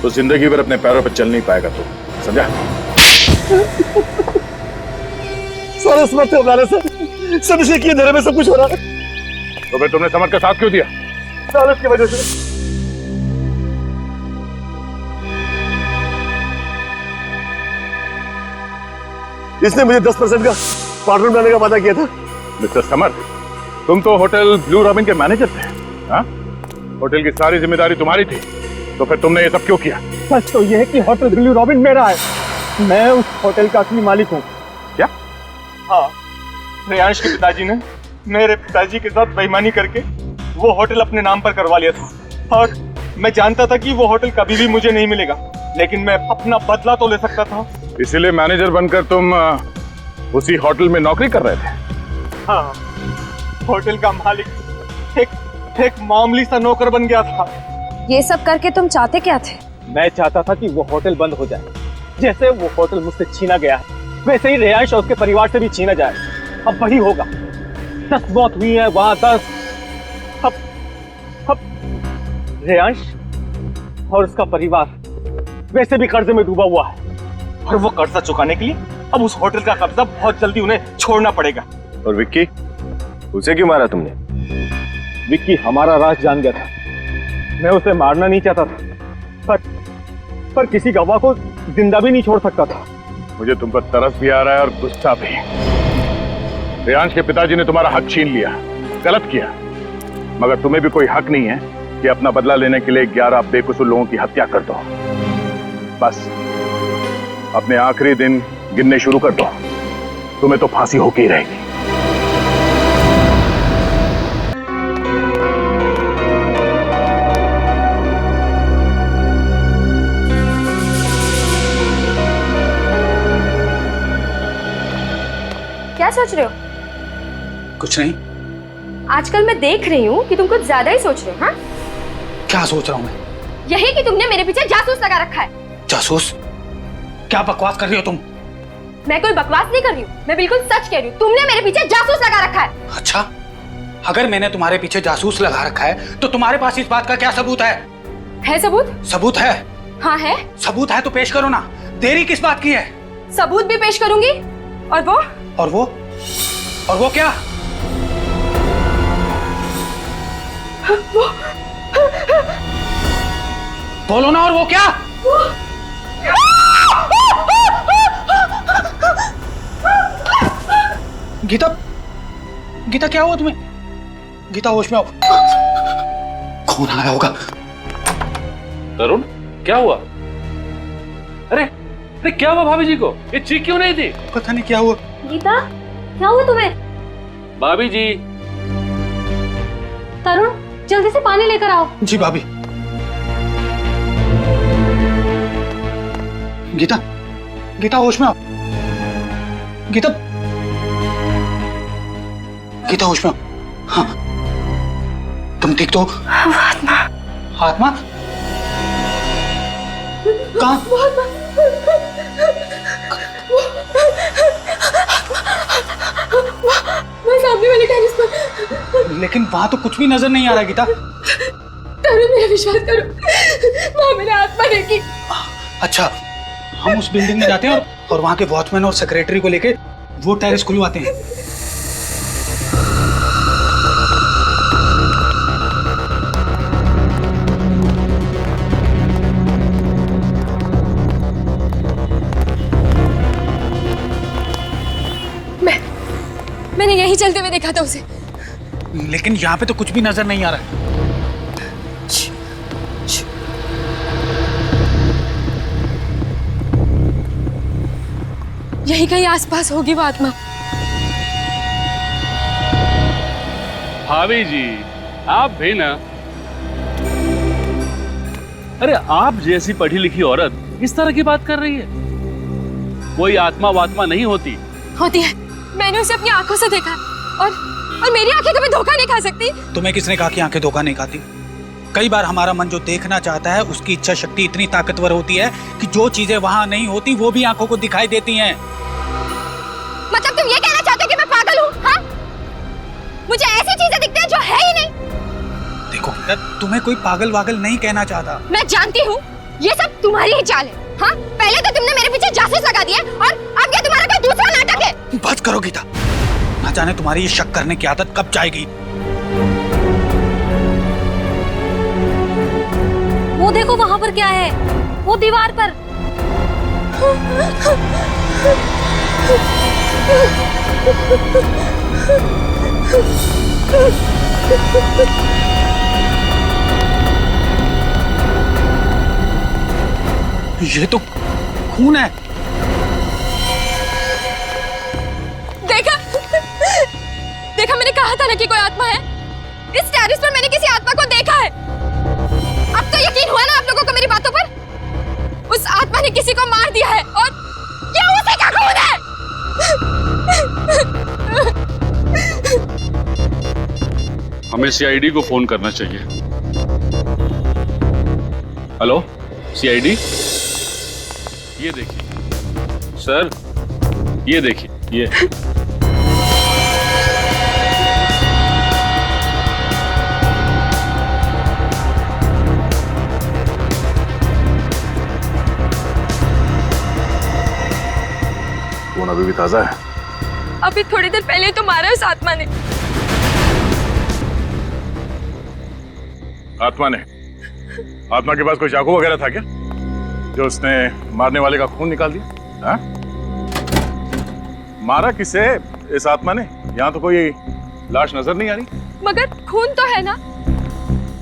B: तो जिंदगी भर अपने पैरों पर चल नहीं पाएगा। तू समझा?
U: सारा समर्थ हो रहा है सर। सब इसी की अंधेरे में सब कुछ हो रहा है।
B: तो फिर तुमने समर्थ का साथ क्यों दिया?
U: सारस की वजह से। इसने मुझे 10% का पार्टनर बनाने का वादा किया था।
B: मिस्टर समर, तुम तो होटल ब्लू रॉबिन के मैनेजर थे, हाँ? होटल की सारी जिम्मेदारी तुम्हारी थी, तो फिर तुमने ये सब क्यों किया?
C: सच तो यह है कि होटल ब्लू रॉबिन मेरा है, मैं उस होटल का असली मालिक हूँ।
B: क्या?
C: हाँ, रेयांश के पिताजी ने मेरे पिताजी के साथ बेईमानी करके वो होटल अपने नाम पर करवा लिया था, और मैं जानता था कि वो होटल कभी भी मुझे नहीं मिलेगा, लेकिन मैं अपना बदला तो ले सकता था।
B: इसीलिए मैनेजर बनकर तुम उसी होटल में नौकरी कर रहे थे?
C: हाँ, होटल का मालिक एक मामूली सा नौकर बन गया था।
Q: ये सब करके तुम चाहते क्या थे?
C: मैं चाहता था कि वो होटल बंद हो जाए। जैसे वो होटल मुझसे छीना गया है, वैसे ही रेयांश और उसके परिवार से भी छीना जाए। अब वही होगा। 10 मौत हुई है वहां, 10। अब रेयांश और उसका परिवार वैसे भी कर्जे में डूबा हुआ है, और वो कर्जा चुकाने के लिए अब उस होटल का कब्जा बहुत जल्दी उन्हें छोड़ना पड़ेगा।
U: और विक्की, उसे क्यों मारा तुमने?
C: विक्की हमारा राज जान गया था। मैं उसे मारना नहीं चाहता था, पर किसी गवाह को जिंदा भी नहीं छोड़ सकता था।
B: मुझे तुम पर तरस भी आ रहा है और गुस्सा भी। रेयांश के पिताजी ने तुम्हारा हक छीन लिया, गलत किया, मगर तुम्हें भी कोई हक नहीं है कि अपना बदला लेने के लिए 11 बेकसूर लोगों की हत्या कर दो। बस अपने आखिरी दिन गिनने शुरू कर दो, तुम्हें तो फांसी होके ही रहेगी।
Q: क्या सोच रहे हो?
G: कुछ नहीं।
Q: आजकल मैं देख रही हूँ कि तुम कुछ ज्यादा ही सोच रहे हो। हाँ,
G: क्या सोच रहा हूँ मैं?
Q: यही कि तुमने मेरे पीछे जासूस लगा रखा है।
G: जासूस? क्या बकवास कर रही हो तुम?
Q: मैं कोई बकवास नहीं कर रही हूँ, मैं बिल्कुल सच कह रही हूँ। तुमने मेरे पीछे जासूस लगा रखा है।
G: अच्छा, अगर मैंने तुम्हारे पीछे जासूस लगा रखा है तो तुम्हारे पास इस बात का क्या सबूत है?
Q: है सबूत?
G: सबूत है?
Q: हाँ है।
G: सबूत है तो पेश करो ना, देरी किस बात की है?
Q: सबूत भी पेश करूंगी। और वो?
G: और वो? और वो क्या?
Q: वो
G: बोलो ना, और वो क्या? गीता, गीता क्या हुआ तुम्हें? गीता होश में आओ। कौन आया होगा?
N: तरुण, क्या हुआ? अरे अरे क्या हुआ भाभी जी को? ये चीख क्यों नहीं थी?
G: पता नहीं क्या हुआ।
Q: गीता, क्या हुआ तुम्हें?
N: भाभी जी।
Q: तरुण, जल्दी से पानी लेकर आओ।
G: जी भाभी। गीता, गीता होश में आओ। गीता, गीता होश में आओ। हाँ, तुम ठीक तो?
Q: आत्मा।
G: आत्मा? कहाँ?
Q: मैं सामने वाले टेरेस पर।
G: लेकिन वहां तो कुछ भी नजर नहीं आ रहा गीता।
Q: तरुण, मेरा विश्वास करो, वहां मैंने आत्मा देखी।
G: अच्छा, हम उस बिल्डिंग में जाते हैं और वहां के वॉचमैन और सेक्रेटरी को लेके वो टेरेस खुलवाते हैं।
Q: मैंने यही चलते हुए देखा था उसे।
G: लेकिन यहाँ पे तो कुछ भी नजर नहीं आ रहा।
Q: यही कहीं आसपास होगी वो आत्मा।
N: भाभी जी, आप भी ना। अरे आप जैसी पढ़ी लिखी औरत इस तरह की बात कर रही है? कोई आत्मा वात्मा नहीं होती।
Q: होती है, मैंने उसे अपनी आंखों से देखा, और मेरी आंखें कभी धोखा नहीं खा सकती।
G: तुम्हें किसने कहा कि आंखें धोखा नहीं खाती? कई बार हमारा मन जो देखना चाहता है उसकी इच्छा शक्ति इतनी ताकतवर होती है कि जो चीजें वहां नहीं होती वो भी आंखों को दिखाई देती हैं।
Q: मतलब तुम ये कहना चाहते हो कि मैं पागल हूँ? हाँ? मुझे ऐसी चीजें दिखती हैं जो है ही नहीं।
G: देखो, तुम्हें कोई पागल वागल नहीं कहना चाहता।
Q: मैं जानती हूँ ये सब तुम्हारी ही चाल है। हाँ? पहले तो तुमने मेरे पीछे जासूस लगा दिया, और अब क्या तुम्हारा कोई दूसरा नाटक है?
G: बस करो गीता, ना जाने तुम्हारी ये शक करने की आदत कब जाएगी।
Q: वो देखो वहां पर क्या है, वो दीवार पर।
I: ये तो खून है।
D: देखा देखा, मैंने कहा था ना कि कोई आत्मा है। इस टेरेस पर मैंने किसी आत्मा को देखा है। अब तो यकीन हुआ ना आप लोगों को मेरी बातों पर। उस आत्मा ने किसी को मार दिया है और ये उसी का खून है।
B: हमें सीआईडी को फोन करना चाहिए। हेलो सीआईडी, ये देखिए सर, ये देखिए ये। खून अभी भी ताजा है।
D: अभी थोड़ी देर पहले तो मारा उस आत्मा ने।
B: आत्मा के पास कोई चाकू वगैरह था क्या, जो उसने मारने वाले का खून निकाल दिया? हाँ? मारा किसे इस आत्मा ने? यहाँ तो कोई लाश नजर नहीं आ रही।
D: मगर खून तो है ना।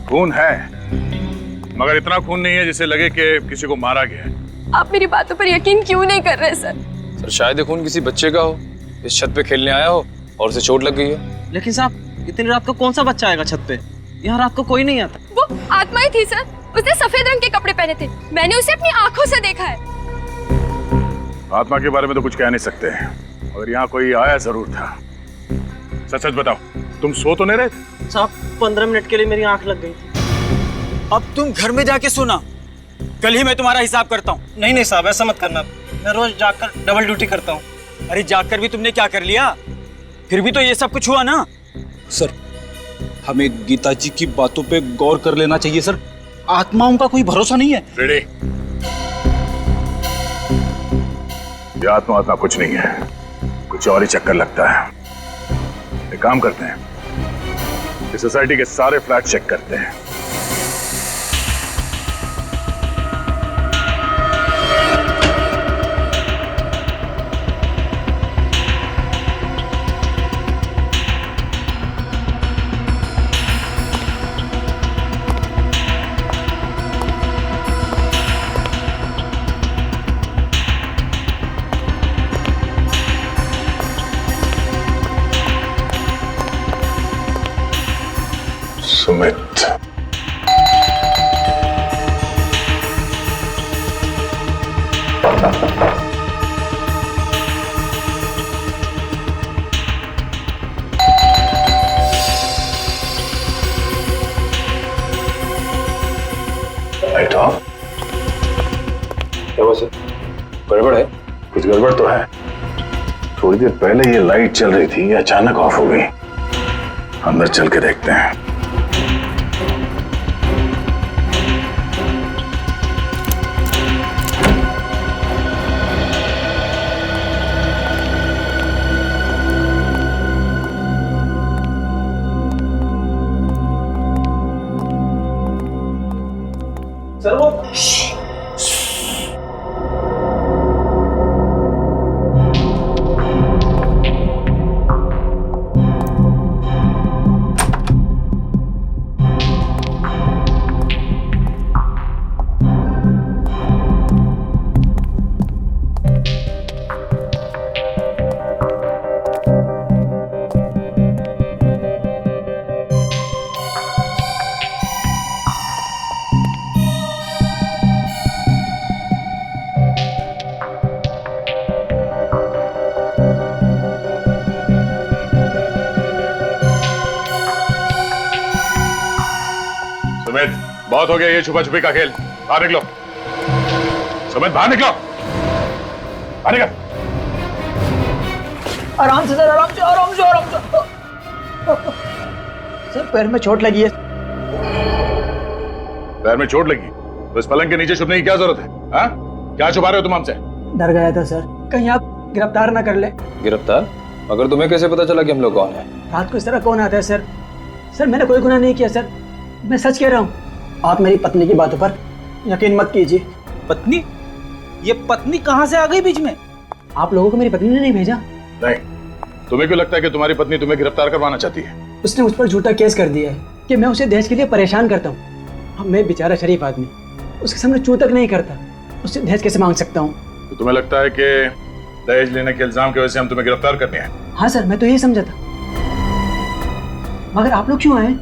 B: खून है, मगर इतना खून नहीं है जिससे लगे कि किसी को मारा गया है।
D: आप मेरी बातों पर यकीन क्यों नहीं कर रहे सर?
K: सर शायद ये खून किसी बच्चे का हो, इस छत पे खेलने आया हो और उसे चोट लग गई हो।
G: लेकिन साहब, इतनी रात को कौन सा बच्चा आएगा छत पे? यहाँ रात को कोई नहीं आता।
D: वो आत्मा ही थी सर। उसने सफेद रंग के कपड़े पहने थे। मैंने उसे अपनी आंखों से देखा है।
B: आत्मा के बारे में तो कुछ कह नहीं सकते, और यहाँ कोई आया जरूर था। सच सच बताओ, तुम सो तो नहीं रहे थे?
G: साहब 15 मिनट के लिए मेरी आंख लग गई थी।
I: अब तुम घर में जाके सोना, कल ही मैं तुम्हारा हिसाब करता हूँ।
G: नहीं नहीं साहब, ऐसा मत करना। मैं रोज जाकर डबल ड्यूटी करता हूँ।
I: अरे जाकर भी तुमने क्या कर लिया? फिर भी तो ये सब कुछ हुआ ना।
G: सर, हमें गीता जी की बातों पे गौर कर लेना चाहिए सर। आत्माओं का कोई भरोसा नहीं है।
B: रेडी? ये आत्मा कुछ नहीं है, कुछ और ही चक्कर लगता है। एक काम करते हैं, इस सोसाइटी के सारे फ्लैट चेक करते हैं। Sumit, light of.
P: क्या हुआ सर? गड़बड़ है?
B: कुछ गड़बड़ तो है। थोड़ी देर पहले ये लाइट चल रही थी, ये अचानक ऑफ हो गई। अंदर चल के देखते हैं।
G: सर वो
B: सुमित, बहुत हो गया ये छुपा छुपी का खेल। बाहर निकलो। सुमित, बाहर निकलो। बाहर निकल।
V: आराम से सर, आराम से, आराम से, आराम से। सर पैर में चोट लगी है।
B: पैर में चोट लगी तो इस पलंग के नीचे छुपने की क्या जरूरत है? हाँ? क्या छुपा रहे हो तुम हमसे?
V: डर गया था सर, कहीं आप गिरफ्तार ना कर ले।
K: गिरफ्तार? मगर तुम्हें कैसे पता चला कि हम लोग कौन है?
V: रात को इस तरह कौन आता है सर? सर मैंने कोई गुनाह नहीं किया सर, मैं सच कह रहा हूँ। आप मेरी पत्नी की बातों पर यकीन मत कीजिए।
G: पत्नी? ये पत्नी कहाँ से आ गई बीच में?
V: आप लोगों को मेरी पत्नी ने नहीं भेजा।
B: नहीं, तुम्हें क्यों लगता है कि तुम्हारी पत्नी तुम्हें गिरफ्तार करवाना चाहती है?
V: उसने मुझ पर झूठा केस कर दिया है कि मैं उसे दहेज के लिए परेशान करता हूँ। अब मैं बेचारा शरीफ आदमी उसके सामने चू तक नहीं करता, उससे दहेज कैसे मांग सकता हूँ?
B: तो तुम्हें लगता है कि दहेज लेने के इल्जाम की वजह से हम तुम्हें गिरफ्तार करने आए?
V: हाँ सर, मैं तो यही समझा था। मगर आप लोग क्यों आए?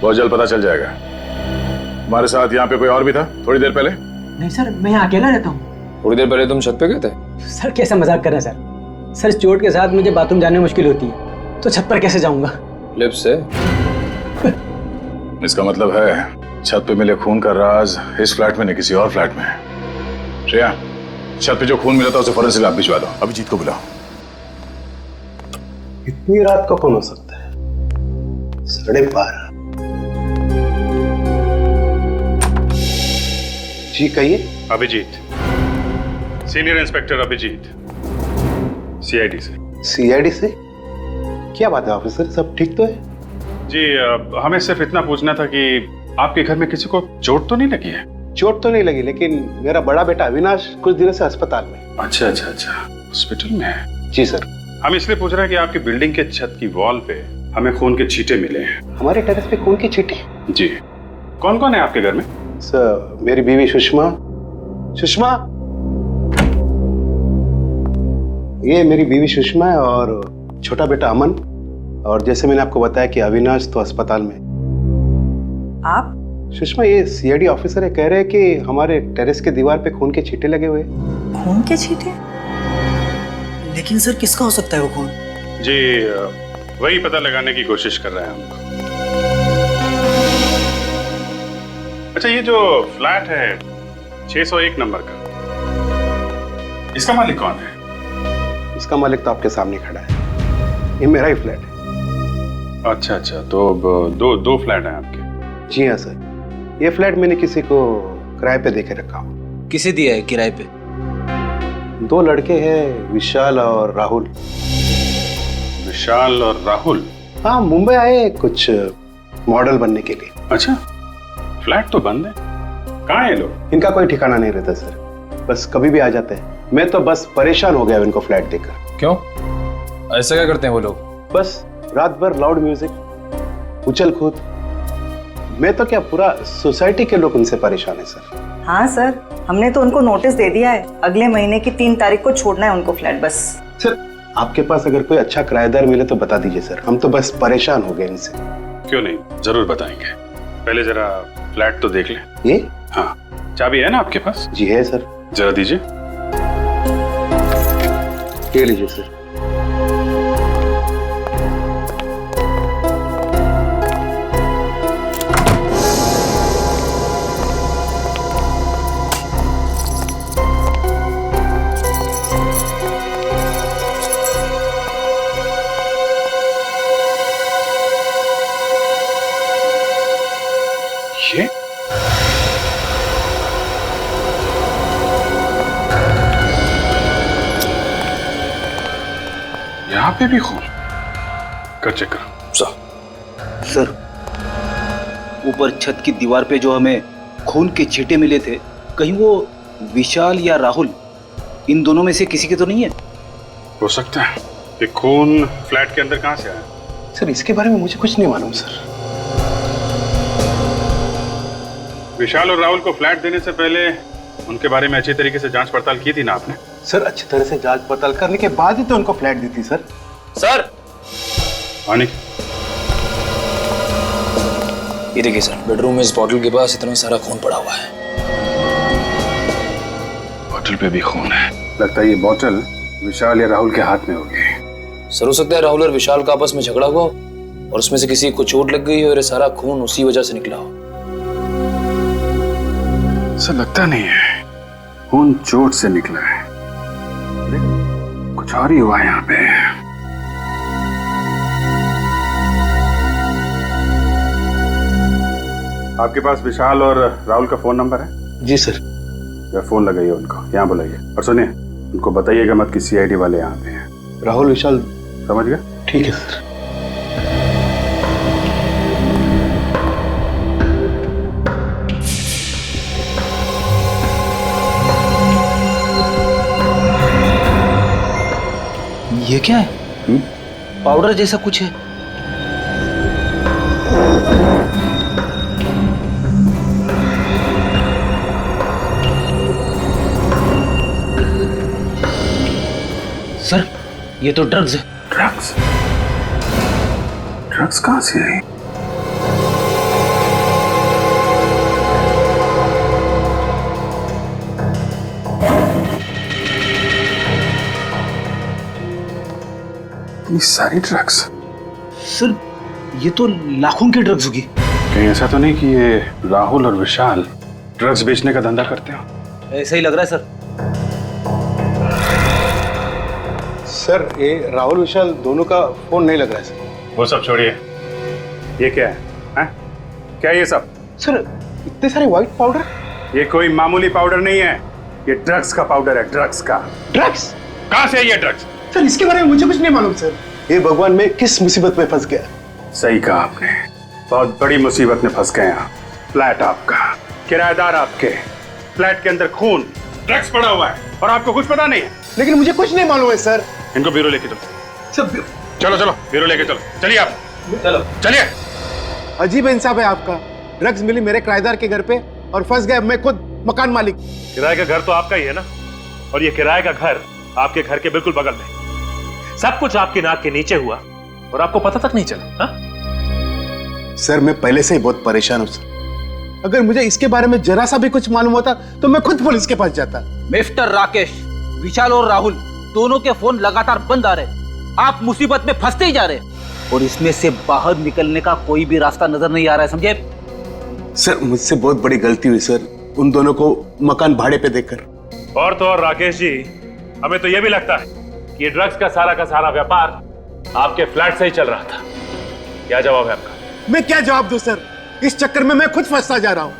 B: बहुत जल्द पता चल जाएगा। तुम्हारे साथ यहाँ पे कोई और भी था थोड़ी देर पहले?
V: नहीं सर, मैं यहाँ अकेला रहता हूँ।
K: थोड़ी देर पहले तुम छत पे गए थे?
V: सर कैसा मजाक कर रहे हैं सर? चोट के साथ मुझे बाथरूम जाने में मुश्किल होती है, तो छत पर कैसे जाऊंगा?
K: लिफ्ट से?
B: इसका मतलब है छत पे मिले खून का राज इस फ्लैट में नहीं किसी और फ्लैट में है। श्रेया, छत पे जो खून मिला था उसे फौरन से लैब भिजवा दो। अभिजीत को बुलाओ।
U: इतनी रात को कौन हो सकता है? 12:30। जी कहिए।
L: Abhijit, senior inspector Abhijit, CID से।
U: सीआईडी से? क्या बात है ऑफिसर, सब ठीक तो है?
L: जी, हमें सिर्फ इतना पूछना था कि आपके घर में किसी को चोट तो नहीं लगी है?
U: चोट तो नहीं लगी, लेकिन मेरा बड़ा बेटा अविनाश कुछ दिनों से अस्पताल में।
L: अच्छा, हॉस्पिटल में है?
U: जी सर।
L: हम इसलिए पूछ रहे हैं कि आपकी बिल्डिंग के छत की वॉल पे हमें खून के छींटे मिले हैं।
U: हमारे टेरेस पे खून की छींटे?
L: जी। कौन कौन है आपके घर में?
U: सर, मेरी बीवी सुषमा, ये मेरी बीवी सुषमा है, और छोटा बेटा अमन, और जैसे मैंने आपको बताया कि अविनाश तो अस्पताल में।
E: आप?
U: सुषमा, ये सीआईडी ऑफिसर है, कह रहे हैं कि हमारे टेरेस के दीवार पे खून के छींटे लगे हुए।
E: खून के छींटे? लेकिन सर किसका हो सकता है वो खून?
L: जी, वही पता लगाने की कोशिश कर रहे हैं हम। अच्छा, ये जो फ्लैट है 601 नंबर का, इसका मालिक कौन है?
U: इसका मालिक तो आपके सामने खड़ा है, ये मेरा ही फ्लैट है।
L: अच्छा, तो दो फ्लैट हैं आपके?
U: जी हाँ सर, ये फ्लैट मैंने किसी को किराए पे देके रखा हूँ।
G: किसे दिया है किराए पे?
U: 2 लड़के हैं, विशाल और राहुल।
L: विशाल और राहुल?
U: हाँ, मुंबई आए कुछ मॉडल बनने के लिए।
L: अच्छा, फ्लैट तो बंद है, कहाँ है लोग?
U: इनका कोई ठिकाना नहीं रहता सर, बस कभी भी आ जाते हैं। मैं तो बस परेशान हो गया इनको फ्लैट देखकर।
K: क्यों, ऐसा क्या करते हैं वो लोग?
U: बस रात भर लाउड म्यूजिक, उछल कूद। मैं तो क्या, पूरा सोसाइटी के लोग उनसे परेशान है सर।
E: हाँ सर, हमने तो उनको नोटिस दे दिया है, अगले महीने की 3 तारीख को छोड़ना है उनको फ्लैट। बस
U: सर, आपके पास अगर कोई अच्छा किराएदार मिले तो बता दीजिए सर, हम तो बस परेशान हो गए इनसे।
L: क्यों नहीं, जरूर बताएंगे। पहले जरा फ्लैट तो देख लें।
U: ये?
L: हाँ, चाबी है ना आपके पास?
U: जी है सर।
L: जरा दीजिए।
U: ये लीजिए सर।
L: ये? यहाँ पे भी खून? कर चेक करो।
G: सर, ऊपर छत की दीवार पे जो हमें खून के छींटे मिले थे, कहीं वो विशाल या राहुल, इन दोनों में से किसी के तो नहीं है?
L: हो सकता है कि खून फ्लैट के अंदर कहाँ से आया?
U: सर, इसके बारे में मुझे कुछ नहीं मालूम सर।
L: विशाल और राहुल को फ्लैट देने से पहले उनके बारे में अच्छी तरीके से जांच पड़ताल की थी ना आपने?
U: सर, अच्छी तरह से जांच पड़ताल करने के बाद ही तो उनको फ्लैट दी थी सर।
K: सर,
L: आने
K: ये देखिए सर, बेडरूम में इस बॉटल के पास इतना सारा खून पड़ा हुआ है।
L: बॉटल पे भी खून है। लगता है ये बॉटल विशाल या राहुल के हाथ में होगी।
K: सर, हो सकता है राहुल और विशाल का आपस में झगड़ा हुआ और उसमें से किसी को चोट लग गई हो और ये सारा खून उसी वजह से निकला हो।
L: ऐसा लगता नहीं है, खून चोट से निकला है, कुछ और ही हुआ है यहाँ पे। आपके पास विशाल और राहुल का फोन नंबर है?
U: जी सर।
L: फोन लगाइए उनको, यहाँ बुलाइए, और सुनिए उनको बताइएगा मत कि सीआईडी वाले यहाँ पे हैं।
U: राहुल विशाल,
L: समझ गए?
U: ठीक है सर।
G: ये क्या है? पाउडर जैसा कुछ है। सर, ये तो ड्रग्स है।
L: ड्रग्स? ड्रग्स कहां से आई? ये सारी ड्रग्स?
G: सर, ये तो लाखों की ड्रग्स होगी।
L: कहीं ऐसा तो नहीं कि ये राहुल और विशाल ड्रग्स बेचने का धंधा करते हो?
G: ऐसा ही लग रहा है सर।
U: सर, ये राहुल विशाल दोनों का फोन नहीं लग रहा है सर।
L: वो सब छोड़िए, ये क्या है? हैं? क्या ये सब?
U: सर, इतने सारे व्हाइट पाउडर?
L: ये कोई मामूली पाउडर नहीं है, ये ड्रग्स का पाउडर है, ड्रग्स का।
U: ड्रग्स?
L: कहां से है ये ड्रग्स?
U: सर, इसके बारे में मुझे कुछ नहीं मालूम सर। ये भगवान, मैं किस मुसीबत में फंस गया?
L: सही कहा आपने, बहुत बड़ी मुसीबत में फंस गए हैं। फ्लैट आपका, किराएदार आपके, फ्लैट के अंदर खून, ड्रग्स पड़ा हुआ है और आपको कुछ पता नहीं है।
U: लेकिन मुझे कुछ नहीं मालूम है सर।
L: इनको ब्यूरो लेके चलो। चलो चलो, ब्यूरो लेके चलो। चलिए आप,
U: चलो
L: चलिए।
U: अजीब इंसाफ है आपका। ड्रग्स मिली मेरे किराएदार के घर पे और फंस गया मैं खुद मकान मालिक।
N: किराए का घर तो आपका ही है ना, और ये किराए का घर आपके घर के बिल्कुल बगल में। सब कुछ आपकी नाक के नीचे हुआ और आपको पता तक नहीं चला। हा?
U: सर, मैं पहले से ही बहुत परेशान हूँ सर। अगर मुझे इसके बारे में जरा सा भी कुछ मालूम होता तो मैं खुद पुलिस के पास जाता।
G: मिस्टर राकेश, विशाल और राहुल दोनों के फोन लगातार बंद आ रहे। आप मुसीबत में फंसते ही जा रहे और इसमें से बाहर निकलने का कोई भी रास्ता नजर नहीं आ रहा है, समझे?
U: सर, मुझसे बहुत बड़ी गलती हुई सर, उन दोनों को मकान भाड़े पे देकर।
N: और तो और राकेश जी, हमें तो यह भी लगता है कि ये ड्रग्स का सारा व्यापार आपके फ्लैट से ही चल रहा था। क्या जवाब है आपका?
U: मैं क्या जवाब दूं सर, इस चक्कर में मैं खुद फंसता जा रहा हूं।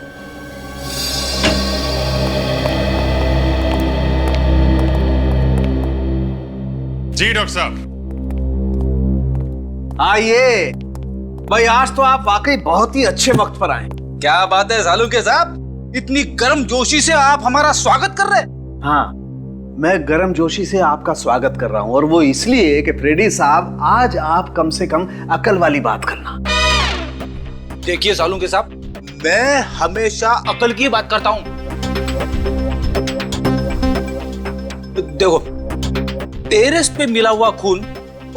L: जी डॉक्टर साहब।
O: आइए भाई, आज तो आप वाकई बहुत ही अच्छे वक्त पर आए।
G: क्या बात है सालू के साहब, इतनी गर्म जोशी से आप हमारा स्वागत कर रहे हैं?
O: हाँ, मैं गर्म जोशी से आपका स्वागत कर रहा हूं, और वो इसलिए कि फ्रेडी साहब, आज आप कम से कम अकल वाली बात करना।
G: देखिए सालू के साहब, मैं हमेशा अकल की बात करता हूं। देखो, टेरेस पे मिला हुआ खून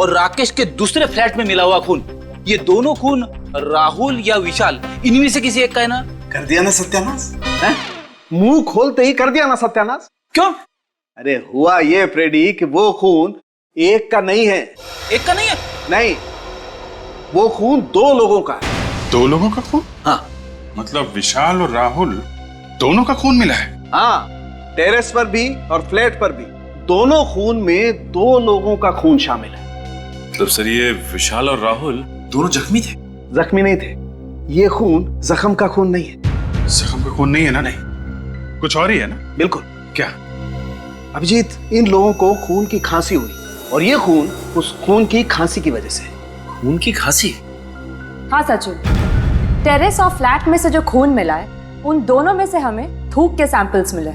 G: और राकेश के दूसरे फ्लैट में मिला हुआ खून, ये दोनों खून राहुल या विशाल, इनमें से किसी एक का है ना?
O: कर दिया ना सत्यानाश? मुंह खोलते ही कर दिया ना सत्यानाश?
G: क्यों?
O: अरे हुआ ये फ्रेडी कि वो खून एक का नहीं है।
G: एक का नहीं है?
O: नहीं, वो खून दो लोगों का है।
L: दो लोगों का खून?
O: हाँ।
L: मतलब विशाल और राहुल दोनों का खून मिला है?
O: हाँ, टेरेस पर भी और फ्लैट पर भी दोनों खून में दो लोगों का खून शामिल है।
N: मतलब सर, ये विशाल और राहुल दोनों जख्मी थे?
O: जख्मी नहीं थे, ये खून जख्म का खून नहीं है।
L: जख्म का खून नहीं है ना? नहीं, कुछ और ही है ना?
O: बिल्कुल।
L: क्या?
O: अभिजीत, इन लोगों को खून की खांसी हुई और ये खून उस खून की खांसी की वजह से।
F: खून की खांसी?
D: हाँ सचिन, टेरेस और फ्लैट में से जो खून मिला है, उन दोनों में से हमें थूक के सैंपल्स मिले।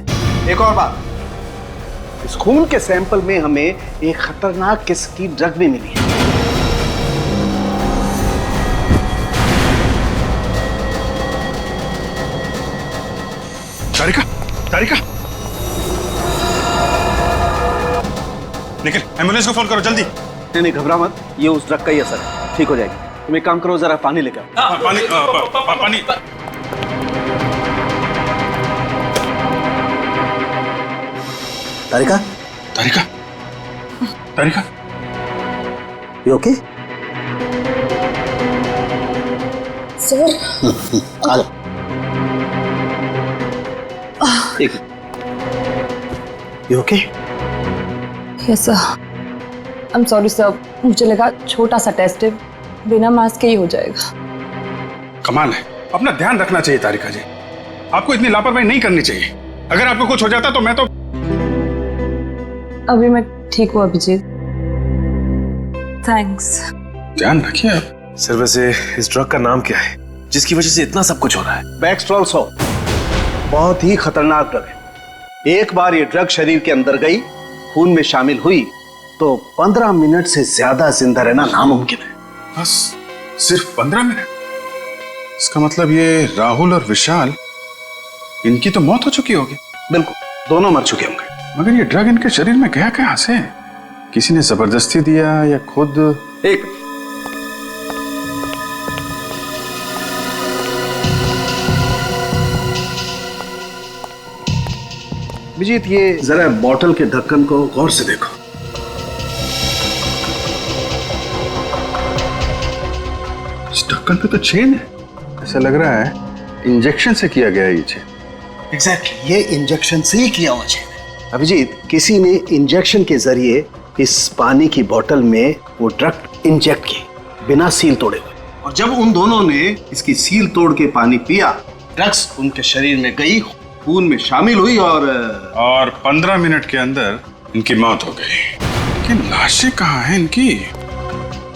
O: एक और बात, इस खून के सैंपल में हमें एक खतरनाक किस्म की ड्रग भी मिली है।
L: तारिका, तारिका, निकल, एम्बुलेंस को फोन करो जल्दी।
O: नहीं, घबरा मत, ये उस ड्रग का ही असर है, ठीक हो जाएगी। तुम एक काम करो, जरा पानी लेकर।
L: पानी, पानी।
O: तारिका,
L: तारिका, तारिका,
O: यू ओके?
D: सर,
O: आ जाओ। एक, you okay?
D: Yes sir. I am sorry sir, मुझे लगा छोटा सा टेस्ट है, बिना मास्क के ही हो जाएगा।
L: कमाल है, अपना ध्यान रखना चाहिए तारिका जी, आपको इतनी लापरवाही नहीं करनी चाहिए। अगर आपको कुछ हो जाता तो मैं तो।
D: अभी मैं ठीक हूँ अभिजीत, थैंक्स।
L: ध्यान रखिए आप।
F: सर, वैसे इस ड्रग का नाम क्या है जिसकी वजह से इतना सब कुछ हो रहा है?
O: बैक्सट्रॉल 100 बहुत ही खतरनाक ड्रग है। एक बार ये ड्रग शरीर के अंदर गई, खून में शामिल हुई, तो 15 मिनट से ज्यादा जिंदा रहना नामुमकिन है।
L: बस सिर्फ 15 मिनट? इसका मतलब ये राहुल और विशाल, इनकी तो मौत हो चुकी होगी।
O: बिल्कुल, दोनों मर चुके होंगे।
L: मगर ये ड्रग इनके शरीर में गया कहां से? किसी ने जबरदस्ती दिया या खुद?
O: एक अभिजीत, ये जरा बॉटल के ढक्कन को गौर से देखो।
L: इस ढक्कन पे तो चेन है। ऐसा लग रहा है इंजेक्शन से किया गया ये चेन।
O: एग्जैक्टली, ये इंजेक्शन से ही किया हुआ चेन है। अभिजीत, किसी ने इंजेक्शन के जरिए इस पानी की बोतल में वो ड्रग इंजेक्ट की, बिना सील तोड़े हुए। और जब उन दोनों ने इसकी सील तोड़ के पानी पिया, ड्रग्स उनके शरीर में गई, खून में शामिल हुई और
L: 15 मिनट के अंदर इनकी मौत हो गई। लेकिन लाशें कहाँ हैं इनकी?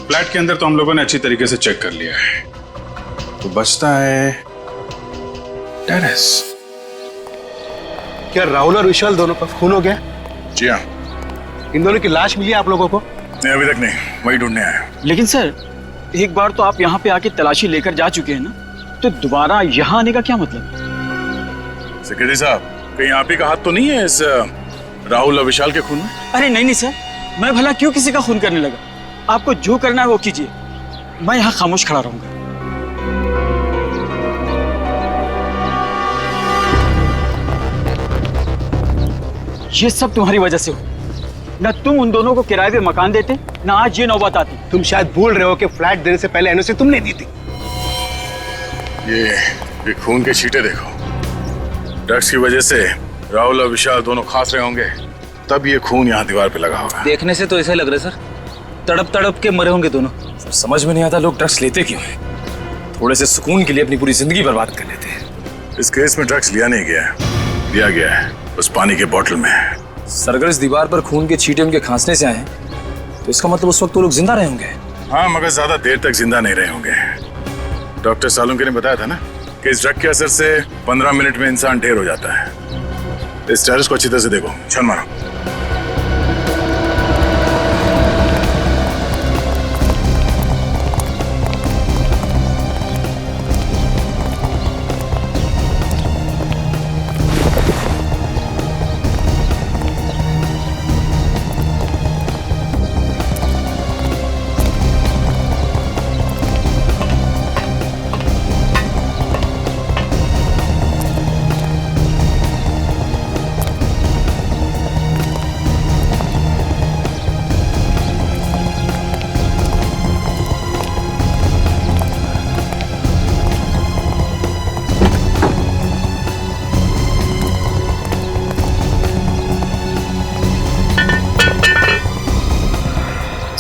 L: फ्लैट के अंदर तो हम लोगों ने अच्छी तरीके से चेक कर लिया है, तो बचता है टेरेस।
U: क्या राहुल और विशाल दोनों का खून हो गया?
L: जी हाँ।
U: इन दोनों की लाश मिली आप लोगों को?
L: नहीं, अभी तक नहीं, वही ढूंढने आया।
V: लेकिन सर, एक बार तो आप यहाँ पे आके तलाशी लेकर जा चुके हैं ना, तो दोबारा यहाँ आने का क्या मतलब?
L: सेक्रेटरी साहब, कहीं आप ही का हाथ तो नहीं है इस राहुल और विशाल के खून में?
V: अरे नहीं सर, मैं भला क्यों किसी का खून करने लगा? आपको जो करना है वो कीजिए, मैं यहाँ खामोश खड़ा रहूंगा। ये सब तुम्हारी वजह से हो। न तुम उन दोनों को किराए पे मकान देते, न आज ये नौबत आती।
U: तुम शायद भूल रहे हो कि फ्लैट देने से पहले एनओसी तुमने दी थी।
L: ये खून के छींटे देखो। ड्रग्स की वजह से राहुल और विशाल दोनों खास रहे होंगे, तब ये खून यहाँ दीवार पे लगा होगा।
G: देखने से तो ऐसा लग रहा है सर, तड़प तड़प के मरे होंगे दोनों।
F: सर, समझ में नहीं आता लोग ड्रग्स लेते क्यों हैं? थोड़े से सुकून के लिए अपनी पूरी जिंदगी बर्बाद कर लेते हैं।
L: इस केस में ड्रग्स लिया नहीं गया है, लिया गया है उस पानी के बोतल में।
F: सर, अगर इस दीवार पर खून के छींटे उनके खांसने से आए तो इसका मतलब उस वक्त वो लोग जिंदा रहे होंगे।
L: हाँ, मगर ज्यादा देर तक जिंदा नहीं रहे होंगे। डॉक्टर सालुंके ने बताया था ना कि इस ड्रग के असर से 15 मिनट में इंसान ढेर हो जाता है। इस टेरेस को अच्छी तरह से देखो, छन मारो।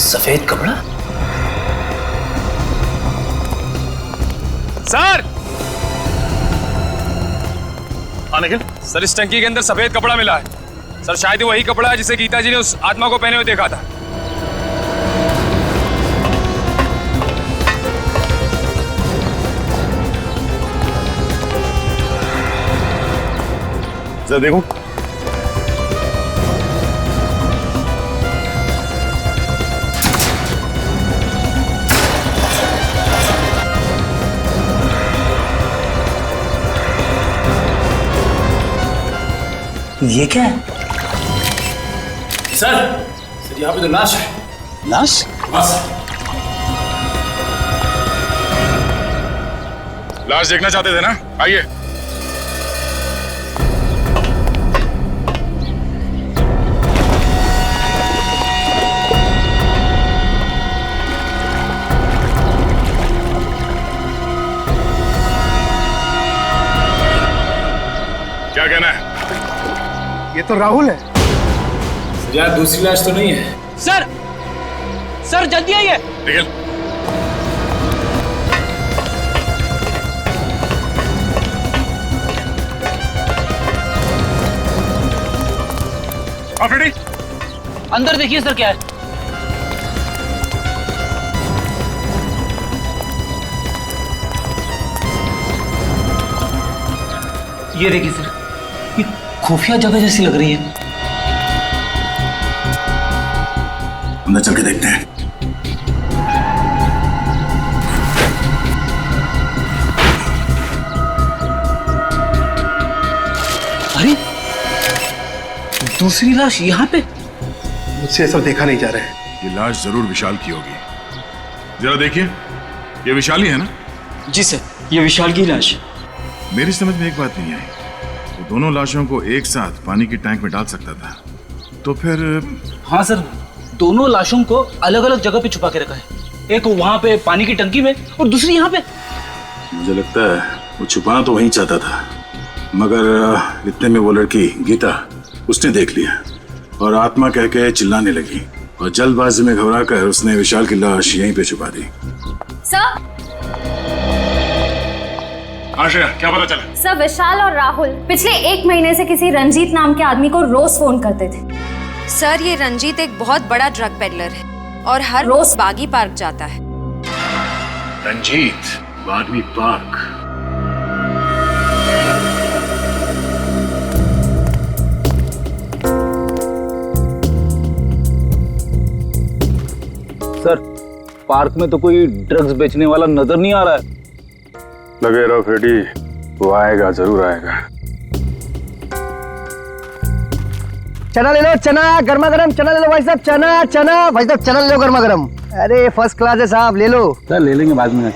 F: सफेद कपड़ा?
N: सर! हाँ निखिल? सर, इस टंकी के अंदर सफेद कपड़ा मिला है। सर, शायद वही कपड़ा है जिसे गीता जी ने उस आत्मा को पहने हुए देखा था।
L: जरा देखो।
F: ये क्या है?
N: सर यहाँ पे तो लाश है।
F: लाश?
N: बस।
L: लाश देखना चाहते थे ना? आइए। क्या कहना है?
U: ये तो राहुल है।
N: यार, दूसरी लाश तो नहीं है।
V: सर जल्दी आइए।
L: निखिल,
U: रेडी?
V: अंदर देखिए सर, क्या है?
G: ये देखिए सर, ये खुफिया जगह जैसी लग रही है।
B: अंदर चल के देखते हैं।
I: अरे दूसरी लाश यहाँ पे?
U: मुझसे सब देखा नहीं जा रहा है।
B: ये लाश जरूर विशाल की होगी। जरा देखिए, ये विशाल ही है ना?
V: जी सर, ये विशाल की लाश है।
B: मेरी समझ में एक बात नहीं आई, वो दोनों लाशों को एक साथ पानी की टैंक में डाल सकता था, तो फिर?
G: हाँ सर, दोनों लाशों को अलग अलग जगह पे छुपा के रखा है। एक वहां पे पानी की टंकी में और दूसरी यहाँ पे।
B: मुझे लगता है वो छुपाना तो वहीं चाहता था, मगर इतने में वो लड़की गीता उसने देख लिया और आत्मा कह के चिल्लाने लगी और जल्दबाजी में घबराकर उसने विशाल की लाश यहीं पे छुपा दी।
R: सर,
B: आशा, क्या पता चला?
R: सर विशाल और राहुल पिछले 1 महीने से किसी रंजीत नाम के आदमी को रोज फोन करते थे।
D: सर, ये रंजीत एक बहुत बड़ा ड्रग पेडलर है और हर रोज बागी पार्क जाता है।
B: रंजीत बागी पार्क?
G: सर, पार्क में तो कोई ड्रग्स बेचने वाला नजर नहीं आ रहा है।
L: लगे रहो फ्रेडी, वो आएगा, जरूर आएगा।
O: चना ले लो, चना गर्मा गर्म चना ले लो भाई साहब, चना चना भाई साहब, चना ले लो गर्मा गर्म। अरे फर्स्ट क्लास है साहब, ले लो।
G: सर ले लेंगे बाद में।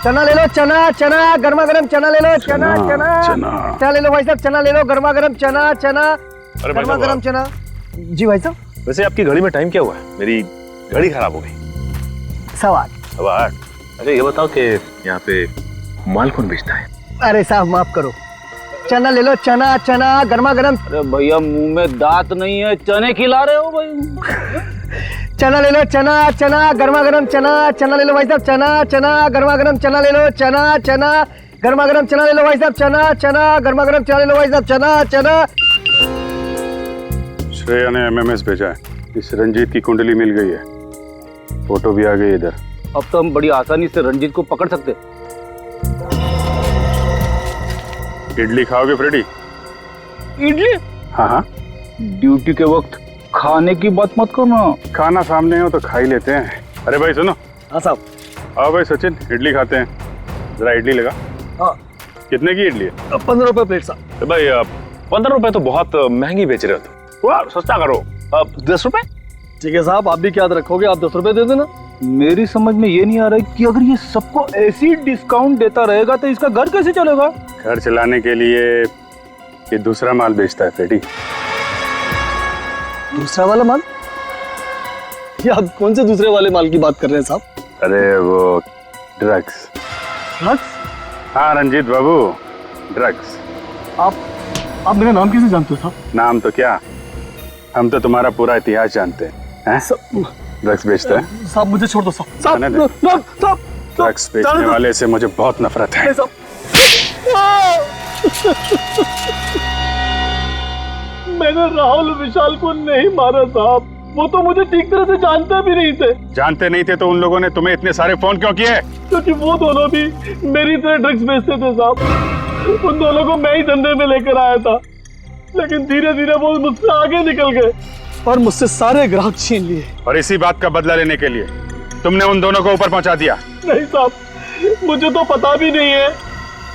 O: चना ले लो, चना चना गर्मा गर्म चना ले लो, चना चना चना ले लो भाई साहब, चना ले लो गर्मा गर्म चना चना गर्मा गर्म चना। जी भाई साहब।
N: वैसे आपकी घड़ी में टाइम क्या हुआ है? मेरी घड़ी खराब हो गई।
O: 8:15।
N: अच्छा ये बताओ कि यहाँ पे माल कौन बेचता है?
O: अरे साहब माफ करो, चना ले लो, चना चना गर्मा गर्म।
G: अरे भैया मुंह में दांत नहीं है, चने खिला रहे हो भाई।
O: चना ले लो, चना चना गर्मा गर्म चना चना ले लो भाई साहब, चना चना गर्मा गर्म चना ले लो, चना चना गर्मा गर्म चना ले लो भाई साहब, चना चना गर्मा गर्म चना ले लो भाई साहब, चना चना।
L: श्रेया ने एमएमएस भेजा है, इस रंजीत की कुंडली मिल गई है, फोटो भी आ गई इधर।
G: अब तो हम बड़ी आसानी से रंजीत को पकड़ सकते।
L: इडली खाओगे फ्रेडी?
G: इडली?
L: हाँ हाँ।
G: ड्यूटी के वक्त खाने की बात मत करना।
L: खाना सामने हो तो खा ही लेते हैं। अरे भाई सुनो।
O: हाँ साहब।
L: आओ भाई सचिन, इडली खाते हैं। जरा इडली लगा।
O: हाँ।
L: कितने की इडली है?
O: 15 रुपए प्लेट साहब।
N: भाई 15 रुपए तो बहुत महंगी बेच रहे हो तुम, थोड़ा सस्ता करो। 10 रुपए?
O: ठीक है साहब, आप भी क्या रखोगे, आप 10 रुपए दे देना।
G: मेरी समझ में ये नहीं आ रहा है कि अगर ये सबको ऐसी डिस्काउंट देता रहेगा तो इसका घर कैसे चलेगा?
L: घर चलाने के लिए ये दूसरा माल बेचता है फ्रेडी।
O: दूसरा वाला माल? ये आप कौन से दूसरे वाले माल की बात कर रहे हैं साहब?
L: अरे वो ड्रग्स।
O: ड्रग्स?
L: हाँ रंजीत बाबू, ड्रग्स।
O: आप मेरा नाम कैसे जानते हो साहब?
L: नाम तो क्या, हम तो तुम्हारा पूरा इतिहास जानते हैं। ड्रग्स बेचता है?
O: साहब मुझे छोड़ दो साहब।
L: ड्रग्स बेचने वाले से मुझे बहुत नफरत है।
O: मैंने राहुल विशाल को नहीं मारा साहब, वो तो मुझे ठीक तरह से जानते भी नहीं थे।
L: जानते नहीं थे तो उन लोगों ने तुम्हें इतने सारे फोन क्यों किए?
O: क्योंकि वो दोनों भी मेरी तरह ड्रग्स बेचते थे साहब। उन दोनों को मैं ही धंधे में लेकर आया था, लेकिन धीरे धीरे वो मुझसे आगे निकल गए और मुझसे सारे ग्राहक छीन लिए।
L: और इसी बात का बदला लेने के लिए तुमने उन दोनों को ऊपर पहुंचा दिया?
O: नहीं साहब, मुझे तो पता भी नहीं है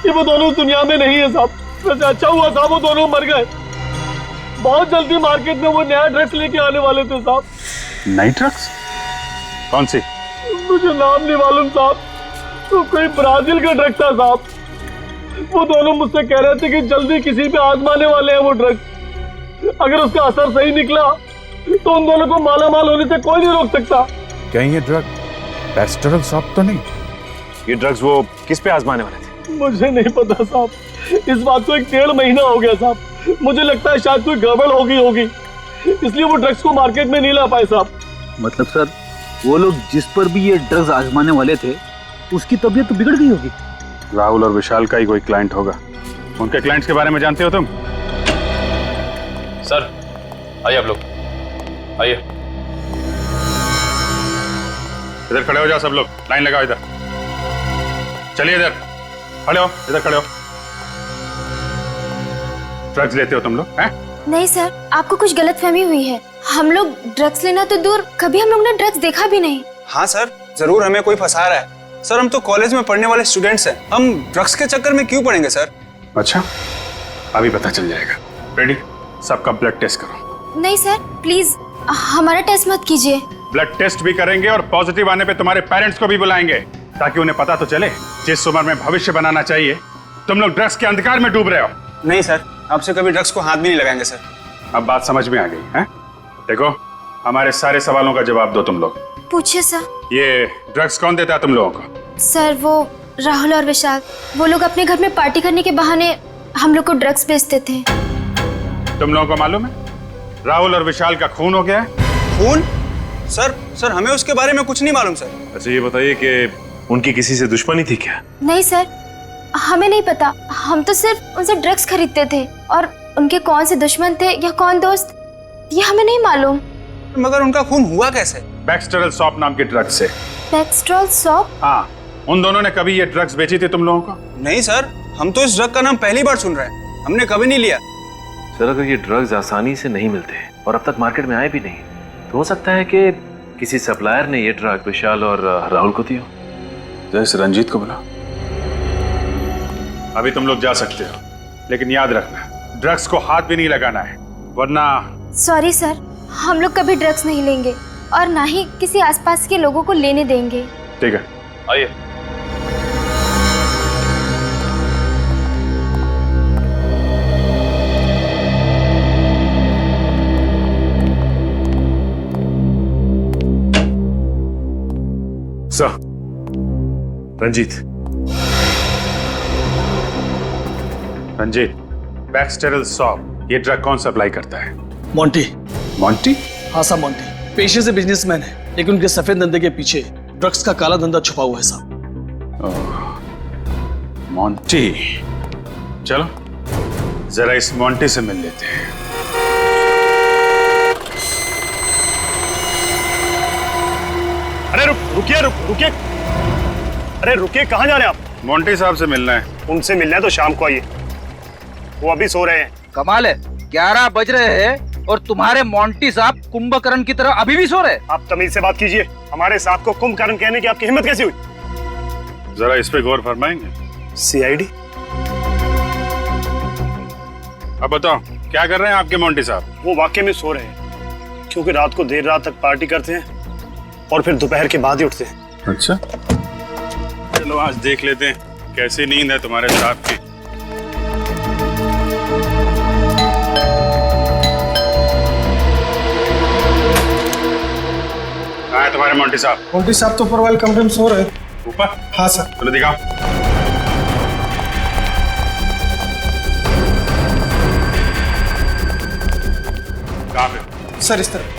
O: कि वो दोनों दुनिया में नहीं है साहब। वैसे अच्छा हुआ साहब वो दोनों मर गए। बहुत जल्दी मार्केट में वो नया ड्रग्स लेके आने वाले थे साहब।
L: नई ड्रग्स? कौन सी?
O: मुझे नाम नहीं मालूम साहब, तो कोई ब्राजील का ड्रग था साहब। वो दोनों मुझसे कह रहे थे कि जल्दी किसी पे आजमाने वाले हैं वो ड्रग। अगर उसका असर सही निकला तो उन दोनों को माला माल होने से कोई नहीं रोक सकता।
L: कहीं ये ड्रग पेस्टरल शॉप तो नहीं?
N: ये ड्रग्स वो किस पे आजमाने वाले थे?
O: मुझे नहीं पता साहब, इस बात को 1.5 महीना हो गया साहब। मुझे लगता है शायद कोई गड़बड़ हो गई होगी, इसलिए वो ड्रग्स को मार्केट में नहीं ला पाए साहब।
G: मतलब सर वो लोग जिस पर भी ये ड्रग्स आजमाने वाले थे उसकी तबीयत तो बिगड़ गई होगी।
L: राहुल और विशाल का ही कोई क्लाइंट होगा। उनके क्लाइंट्स के बारे में जानते हो तुम?
N: सर आइए आप लोग, आइए
L: इधर खड़े हो जाओ सब लोग, लाइन लगाओ इधर। चलिए इधर खड़े हो, इधर खड़े हो। ड्रग्स लेते हो तुम लोग हैं?
Q: नहीं सर, आपको कुछ गलतफहमी हुई है। हम लोग ड्रग्स लेना तो दूर, कभी हम लोग ने ड्रग्स देखा भी नहीं।
H: हाँ सर, जरूर हमें कोई फंसा रहा है। सर हम तो कॉलेज में पढ़ने वाले स्टूडेंट्स हैं, हम ड्रग्स के चक्कर में क्यों पड़ेंगे सर?
L: अच्छा, अभी पता चल जाएगा। रेडी, सबका ब्लड टेस्ट करो।
Q: नहीं सर, प्लीज हमारा टेस्ट मत कीजिए।
L: ब्लड टेस्ट भी करेंगे और पॉजिटिव आने पे तुम्हारे पेरेंट्स को भी बुलाएंगे, ताकि उन्हें पता तो चले जिस उम्र में भविष्य बनाना चाहिए तुम लोग ड्रग्स के अंधकार में डूब रहे हो।
H: नहीं सर, आपसे कभी ड्रग्स को हाथ भी नहीं लगाएंगे सर।
L: अब बात समझ में आ गई है? देखो, हमारे सारे सवालों का जवाब दो तुम लोग।
Q: पूछिए सर।
L: ये ड्रग्स कौन देता है तुम लोगों को?
Q: सर वो राहुल और विशाल, वो लोग अपने घर में पार्टी करने के बहाने हम लोग को ड्रग्स बेचते थे।
L: तुम लोगों को मालूम है राहुल और विशाल का खून हो गया है?
H: खून? सर हमें उसके बारे में कुछ नहीं मालूम सर।
N: अच्छा ये बताइए कि उनकी किसी से दुश्मनी थी क्या?
Q: नहीं सर, हमें नहीं पता। हम तो सिर्फ उनसे ड्रग्स खरीदते थे और उनके कौन से दुश्मन थे या कौन दोस्त, ये हमें नहीं मालूम।
H: मगर उनका खून हुआ कैसे?
L: बैक्सटेरल सॉप नाम के ड्रग्स से।
Q: बैक्सटेरल सॉप?
L: हाँ, उन दोनों ने कभी ये ड्रग्स बेची थी तुम लोगों को?
H: नहीं सर, हम तो इस ड्रग का नाम पहली बार सुन रहे हैं, हमने कभी नहीं लिया।
F: सर अगर ये ड्रग्स आसानी से नहीं मिलते और अब तक मार्केट में आए भी नहीं, तो हो सकता है कि किसी सप्लायर ने ये ड्रग विशाल और राहुल को दिया।
L: जैसे रंजीत को बुला। अभी तुम लोग जा सकते हो, लेकिन याद रखना ड्रग्स को हाथ भी नहीं लगाना है, वरना।
Q: सॉरी सर, हम लोग कभी ड्रग्स नहीं लेंगे और ना ही किसी आसपास के लोगों को लेने देंगे।
L: ठीक है, आइए।
N: सर, रंजीत।
L: रंजीत, बैक्सटेरल सॉप ये ड्रग कौन सप्लाई करता है?
T: मोंटी।
L: मोंटी?
T: हाँ साहब, मोंटी पेशे से बिजनेसमैन है, लेकिन उनके सफेद धंधे के पीछे ड्रग्स का काला धंधा छुपा हुआ है साहब।
L: मोंटी, चलो जरा इस मोंटी से मिल लेते हैं।
W: अरे रुकिए। अरे रुकिए, कहाँ जा रहे हैं आप?
L: मोंटी साहब से मिलना है।
W: उनसे मिलना है तो शाम को आइए, वो अभी सो रहे हैं।
G: कमाल है, 11 बज रहे हैं और तुम्हारे मोंटी साहब कुंभकर्ण की तरह अभी भी सो रहे।
W: आप तमीज से बात कीजिए, हमारे साहब को कुंभकर्ण कहने की आपकी हिम्मत कैसी हुई?
L: जरा इस पे गौर फरमाएंगे?
W: सीआईडी।
L: अब बताओ क्या कर रहे हैं आपके मोंटी साहब?
W: वो वाकई में सो रहे हैं, क्योंकि रात को देर रात तक पार्टी करते हैं और फिर दोपहर के बाद ही उठते हैं।
L: अच्छा, चलो आज देख लेते हैं कैसी नींद है तुम्हारे साहब की। कहाँ है तुम्हारे मोंटी साहब?
T: मोंटी साहब तो ऊपर वाले कमरे में सो रहे हैं।
L: ऊपर?
T: हाँ सर।
L: चलो दिखाओ। कहाँ पे?
T: सर इस तरह।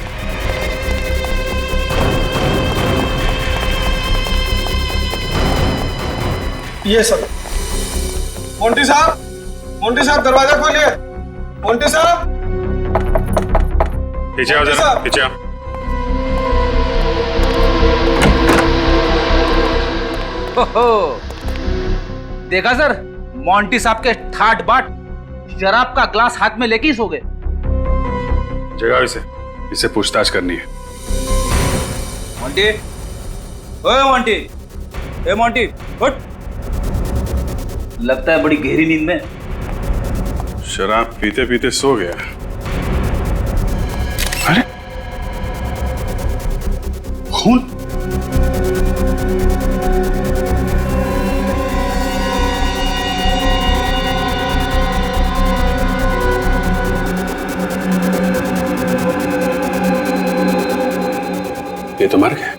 T: ये सर। मोंटी साहब दरवाजा खोलिए। मोंटी साहब,
L: पीछे आओ जरा, पीछे आओ।
G: देखा सर, मोंटी साहब के ठाट बाट शराब का ग्लास हाथ में लेके ही सो गए।
L: जगाओ इसे पूछताछ करनी है।
G: मोंटी, ओए मोंटी, ए मोंटी, उठ। लगता है बड़ी गहरी नींद में।
L: शराब पीते पीते सो गया। अरे खून! ये तो मर गया।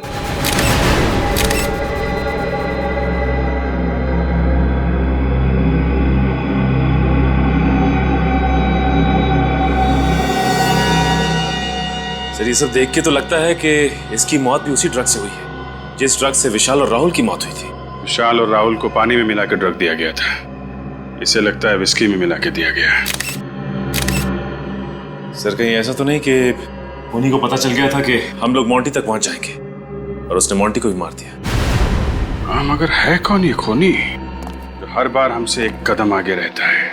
N: सर ये सब देख के तो लगता है कि इसकी मौत भी उसी ड्रग से हुई है जिस ड्रग से विशाल और राहुल की मौत हुई थी।
L: विशाल और राहुल को पानी में मिलाकर ड्रग दिया गया था। इसे लगता है विस्की में मिला के दिया गया।
N: सर कहीं ऐसा तो नहीं कि उन्हीं को पता चल गया था कि हम लोग मोंटी तक पहुंच जाएंगे और उसने मोंटी को भी मार दिया?
L: हाँ, मगर है कौन ये खूनी जो हर बार हमसे एक कदम आगे रहता है?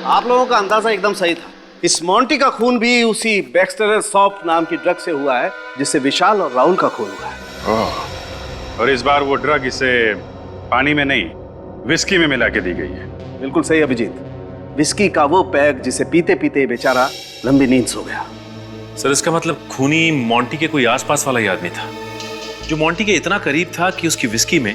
U: आप लोगों का अंदाजा एकदम सही था।
O: इस मॉन्टी का खून भी उसी बैक्सटर सॉफ्ट नाम की ड्रग से हुआ है जिससे विशाल और राहुल का खून हुआ है।
L: और इस बार वो ड्रग इसे पानी में नहीं विस्की में मिला के दी गई है।
O: बिल्कुल सही अभिजीत, विस्की का वो पैक जिसे पीते पीते बेचारा लंबी नींद सो गया।
F: सर इसका मतलब खूनी मॉन्टी के कोई आसपास वाला ही आदमी था जो मॉन्टी के इतना करीब था कि उसकी विस्की में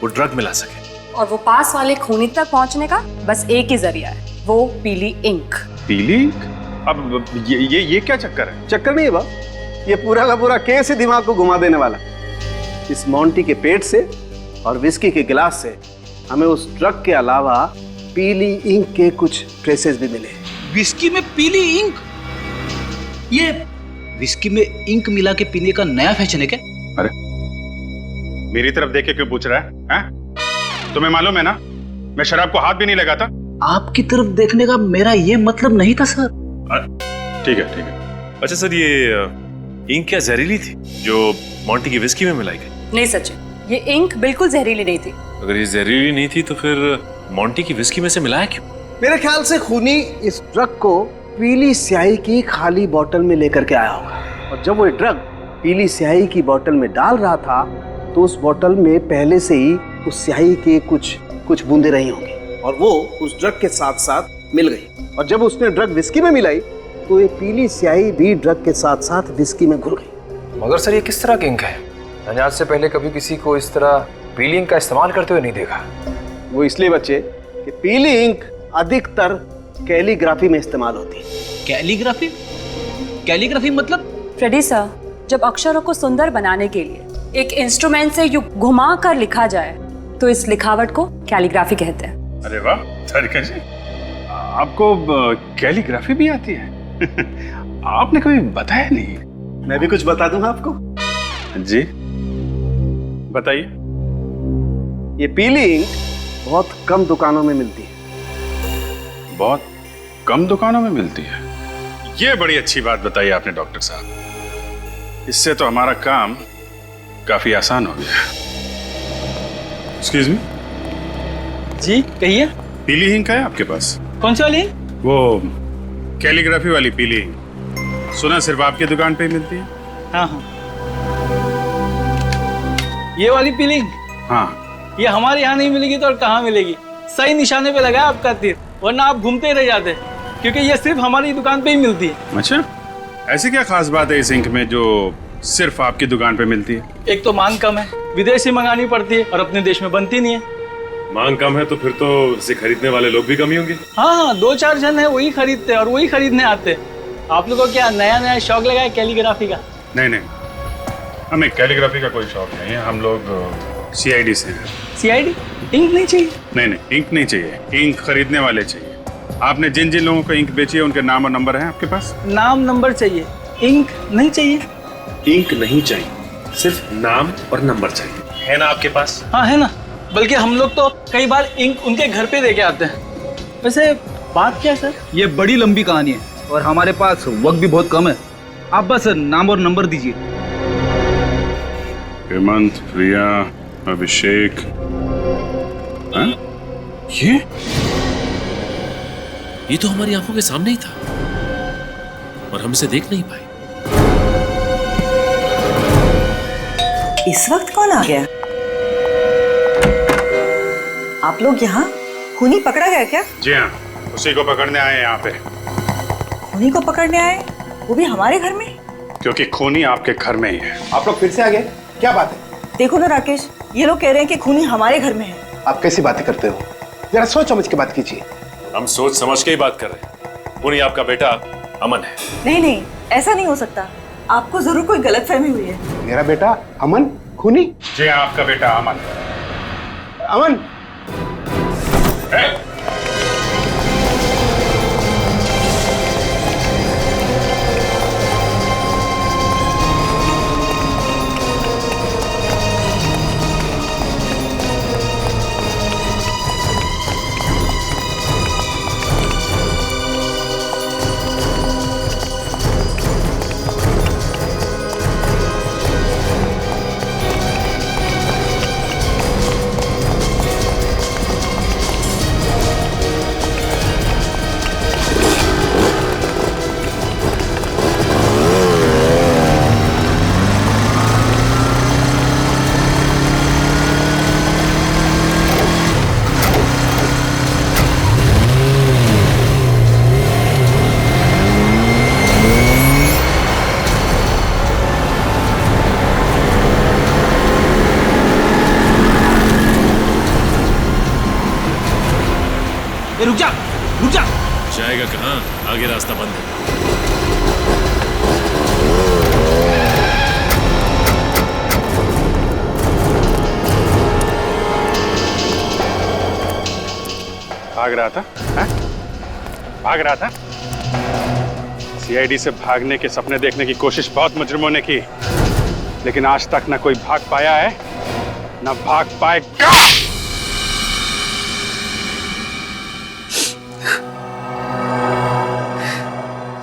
F: वो ड्रग मिला सके।
A: और वो पास वाले खूनी तक पहुंचने का बस एक ही जरिया है, वो पीली इंक।
L: पीली? अब ये क्या चक्कर है?
O: चक्कर नहीं है बाप, ये पूरा का पूरा केस ही दिमाग को घुमा देने वाला। इस मॉन्टी के पेट से और विस्की के गिलास से हमें उस ड्रग के अलावा पीली इंक के कुछ ट्रेसेस भी मिले।
G: विस्की में पीली इंक? ये विस्की में इंक मिला के पीने का नया फैशन है क्या?
L: अरे मेरी तरफ देख के क्यों पूछ रहा है? तुम्हें मालूम है ना मैं शराब को हाथ भी नहीं लगाता।
G: आपकी तरफ देखने का मेरा ये मतलब नहीं था सर।
L: ठीक है।
F: अच्छा सर, ये इंक क्या जहरीली थी जो मॉन्टी की विस्की में मिलाई गई?
A: नहीं सचिन, ये इंक बिल्कुल जहरीली नहीं थी।
F: अगर ये जहरीली नहीं थी तो फिर मॉन्टी की विस्की में से मिलाया क्यों?
O: मेरे ख्याल से खूनी इस ड्रग को पीली स्याही की खाली बोतल में लेकर के आया होगा और जब वो ड्रग पीली स्याही की बोतल में डाल रहा था तो उस बोतल में पहले से ही उस स्याही के कुछ बूंदे रही होंगी और वो उस ड्रग के साथ साथ मिल गई और जब उसने ड्रग विस्की में मिलाई तो ये पीली स्याही भी ड्रग के साथ साथ विस्की में घुल गई।
K: मगर सर ये किस तरह की इंक है? मैंने आज से पहले कभी किसी को इस तरह पीली इंक का इस्तेमाल करते हुए नहीं देखा।
O: वो इसलिए बच्चे कि पीली इंक अधिकतर कैलीग्राफी में इस्तेमाल होती है।
G: कैलीग्राफी? कैलीग्राफी मतलब?
A: फ्रेडी सर, जब अक्षरों को सुंदर बनाने के लिए एक इंस्ट्रूमेंट से यूं घुमा कर लिखा जाए तो इस लिखावट को कैलीग्राफी कहते हैं।
L: अरे वाह तारिका जी, आपको कैलीग्राफी भी आती है? आपने कभी बताया नहीं।
O: मैं भी कुछ बता दूं आपको।
L: जी बताइए।
O: ये पीली इंक बहुत कम दुकानों में मिलती है।
L: बहुत कम दुकानों में मिलती है? ये बड़ी अच्छी बात बताई आपने डॉक्टर साहब, इससे तो हमारा काम काफी आसान हो गया। एक्सक्यूज मी
G: जी कहिए।
L: पीली इंक है आपके पास?
G: कौन सी वाली?
L: वो कैलीग्राफी वाली पीली इंक। सुना सिर्फ आपकी दुकान पे ही मिलती है?
G: हाँ। ये वाली पीली इंक?
L: हाँ।
G: ये हमारे यहाँ नहीं मिलेगी तो और कहाँ मिलेगी? सही निशाने पे लगा आपका तीर, वरना आप घूमते रह जाते, क्योंकि ये सिर्फ हमारी दुकान पे ही मिलती है।
L: अच्छा, ऐसी क्या खास बात है इस इंक में जो सिर्फ आपकी दुकान पे मिलती है?
G: एक तो मांग कम है, विदेश से मंगानी पड़ती है और अपने देश में बनती नहीं है।
N: मांग कम है तो फिर तो इसे खरीदने वाले लोग भी कम ही होंगे।
G: हाँ, 2-4 जन है वही खरीदते और वही खरीदने आते। आप लोगों को क्या नया शौक लगा है कैलीग्राफी का?
L: नहीं, हमें कैलीग्राफी का कोई शौक नहीं है। हम लोग CID से हैं।
G: CID? इंक नहीं चाहिए?
L: नहीं, इंक नहीं चाहिए, इंक खरीदने वाले चाहिए। आपने जिन जिन लोगों को इंक बेची है उनके नाम और नंबर हैं आपके पास?
G: नाम नंबर चाहिए, इंक नहीं चाहिए।
F: इंक नहीं चाहिए, सिर्फ नाम और नंबर चाहिए। है ना आपके पास?
G: हाँ है ना, बल्कि हम लोग तो कई बार इंक उनके घर पे दे के आते हैं। वैसे बात क्या है सर?
I: ये बड़ी लंबी कहानी है और हमारे पास वक्त भी बहुत कम है। आप बस नाम और नंबर दीजिए।
L: हेमंत, प्रिया, अभिषेक।
F: ये तो हमारी आंखों के सामने ही था और हम इसे देख नहीं पाए।
J: इस वक्त कौन आ गया? आप लोग यहाँ? खूनी पकड़ा गया क्या?
L: जी हाँ, उसी को पकड़ने आए हैं यहाँ पे।
J: खूनी को पकड़ने आए? वो भी हमारे घर में?
L: क्योंकि खूनी आपके घर में ही है।
U: आप लोग फिर से आ गए? क्या बात है?
J: देखो ना राकेश, ये लोग कह रहे हैं कि खूनी हमारे घर में है।
U: आप कैसी बातें करते हो? जरा सोच समझ के बात कीजिए।
N: हम सोच समझ के ही बात कर रहे हैं। खूनी आपका बेटा अमन है।
J: नहीं, ऐसा नहीं हो सकता। आपको जरूर कोई गलतफहमी हुई है।
U: मेरा बेटा अमन खूनी?
L: जी हाँ, आपका बेटा अमन।
U: अमन
N: कहाँ, आगे रास्ता बंद है।
L: भाग रहा था? हा? भाग रहा था? सीआईडी से भागने के सपने देखने की कोशिश बहुत मुजरिमों ने की, लेकिन आज तक ना कोई भाग पाया है ना भाग पाएगा।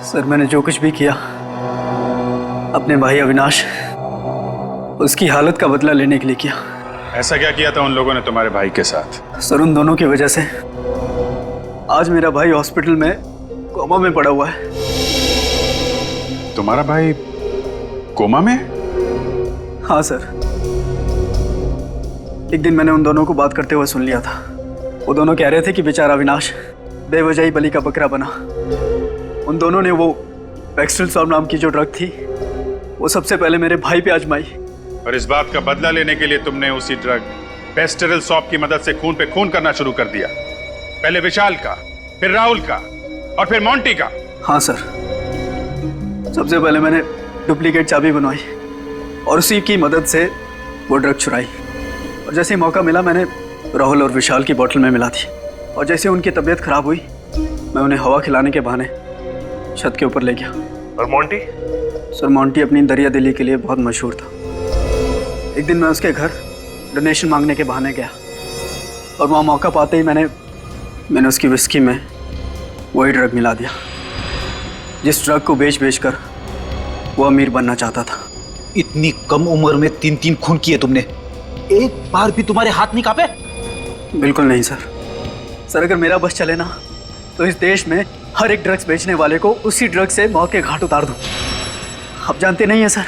V: सर, मैंने जो कुछ भी किया अपने भाई अविनाश, उसकी हालत का बदला लेने के लिए किया।
L: ऐसा क्या किया था उन लोगों ने तुम्हारे भाई के साथ?
V: सर, उन दोनों की वजह से आज मेरा भाई हॉस्पिटल में कोमा में पड़ा हुआ है।
L: तुम्हारा भाई कोमा में?
V: हाँ सर, एक दिन मैंने उन दोनों को बात करते हुए सुन लिया था। वो दोनों कह रहे थे कि बेचारा अविनाश बेवजह ही बलि का बकरा बना। उन दोनों ने वो पेक्सटल सॉल्व नाम की जो ड्रग थी वो सबसे पहले मेरे भाई पे आजमाई।
L: और इस बात का बदला लेने के लिए तुमने उसी ड्रग पेस्टेरल सॉप की मदद से खून पे खून करना शुरू कर दिया। पहले विशाल का, फिर राहुल का और फिर मोंटी का।
V: हाँ सर, सबसे पहले मैंने डुप्लीकेट चाबी बनवाई और उसी की मदद से वो ड्रग चुराई। और जैसे ही मौका मिला मैंने राहुल और विशाल की बोतल में मिला दी। और जैसे उनकी तबीयत खराब हुई मैं उन्हें हवा खिलाने के बहाने छत के ऊपर ले गया।
N: और मोंटी?
V: सर, मोंटी अपनी दरिया दिली के लिए बहुत मशहूर था। एक दिन मैं उसके घर डोनेशन मांगने के बहाने गया और वहाँ मौका पाते ही मैंने उसकी विस्की में वही ड्रग मिला दिया जिस ड्रग को बेच कर वो अमीर बनना चाहता था।
G: इतनी कम उम्र में 3 खून किए तुमने, एक बार भी तुम्हारे हाथ नहीं कांपे?
V: बिल्कुल नहीं सर। सर, अगर मेरा बस चले ना तो इस देश में हर एक ड्रग्स बेचने वाले को उसी ड्रग से मौत के घाट उतार दूं। आप जानते नहीं हैं सर,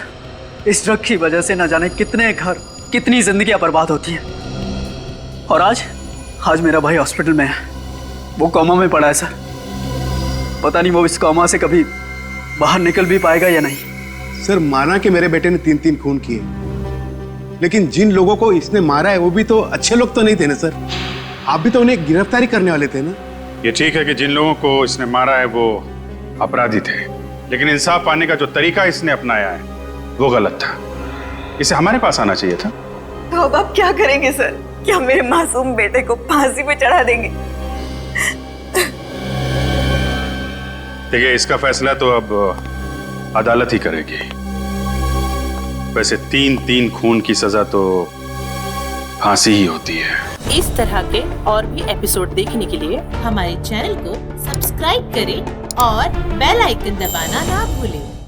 V: इस ड्रग की वजह से न जाने कितने घर, कितनी जिंदगियां बर्बाद होती हैं। और आज मेरा भाई हॉस्पिटल में है, वो कोमा में पड़ा है सर। पता नहीं वो इस कोमा से कभी बाहर निकल भी पाएगा या नहीं।
U: सर, माना कि मेरे बेटे ने 3 खून किए, लेकिन जिन लोगों को इसने मारा है वो भी तो अच्छे लोग तो नहीं थे ना सर। आप भी तो उन्हें गिरफ्तारी करने वाले थे ना।
L: ये ठीक है कि जिन लोगों को इसने मारा है वो अपराधी थे, लेकिन इंसाफ पाने का जो तरीका इसने अपनाया है वो गलत था। इसे हमारे पास आना चाहिए था।
J: तो अब आप क्या करेंगे सर? क्या मेरे मासूम बेटे को फांसी पे चढ़ा देंगे?
L: देखिए, इसका फैसला तो अब अदालत ही करेगी। वैसे 3 खून की सजा तो फांसी ही होती है।
C: इस तरह के और भी एपिसोड देखने के लिए हमारे चैनल को सब्सक्राइब करें और बेल आइकन दबाना ना भूलें।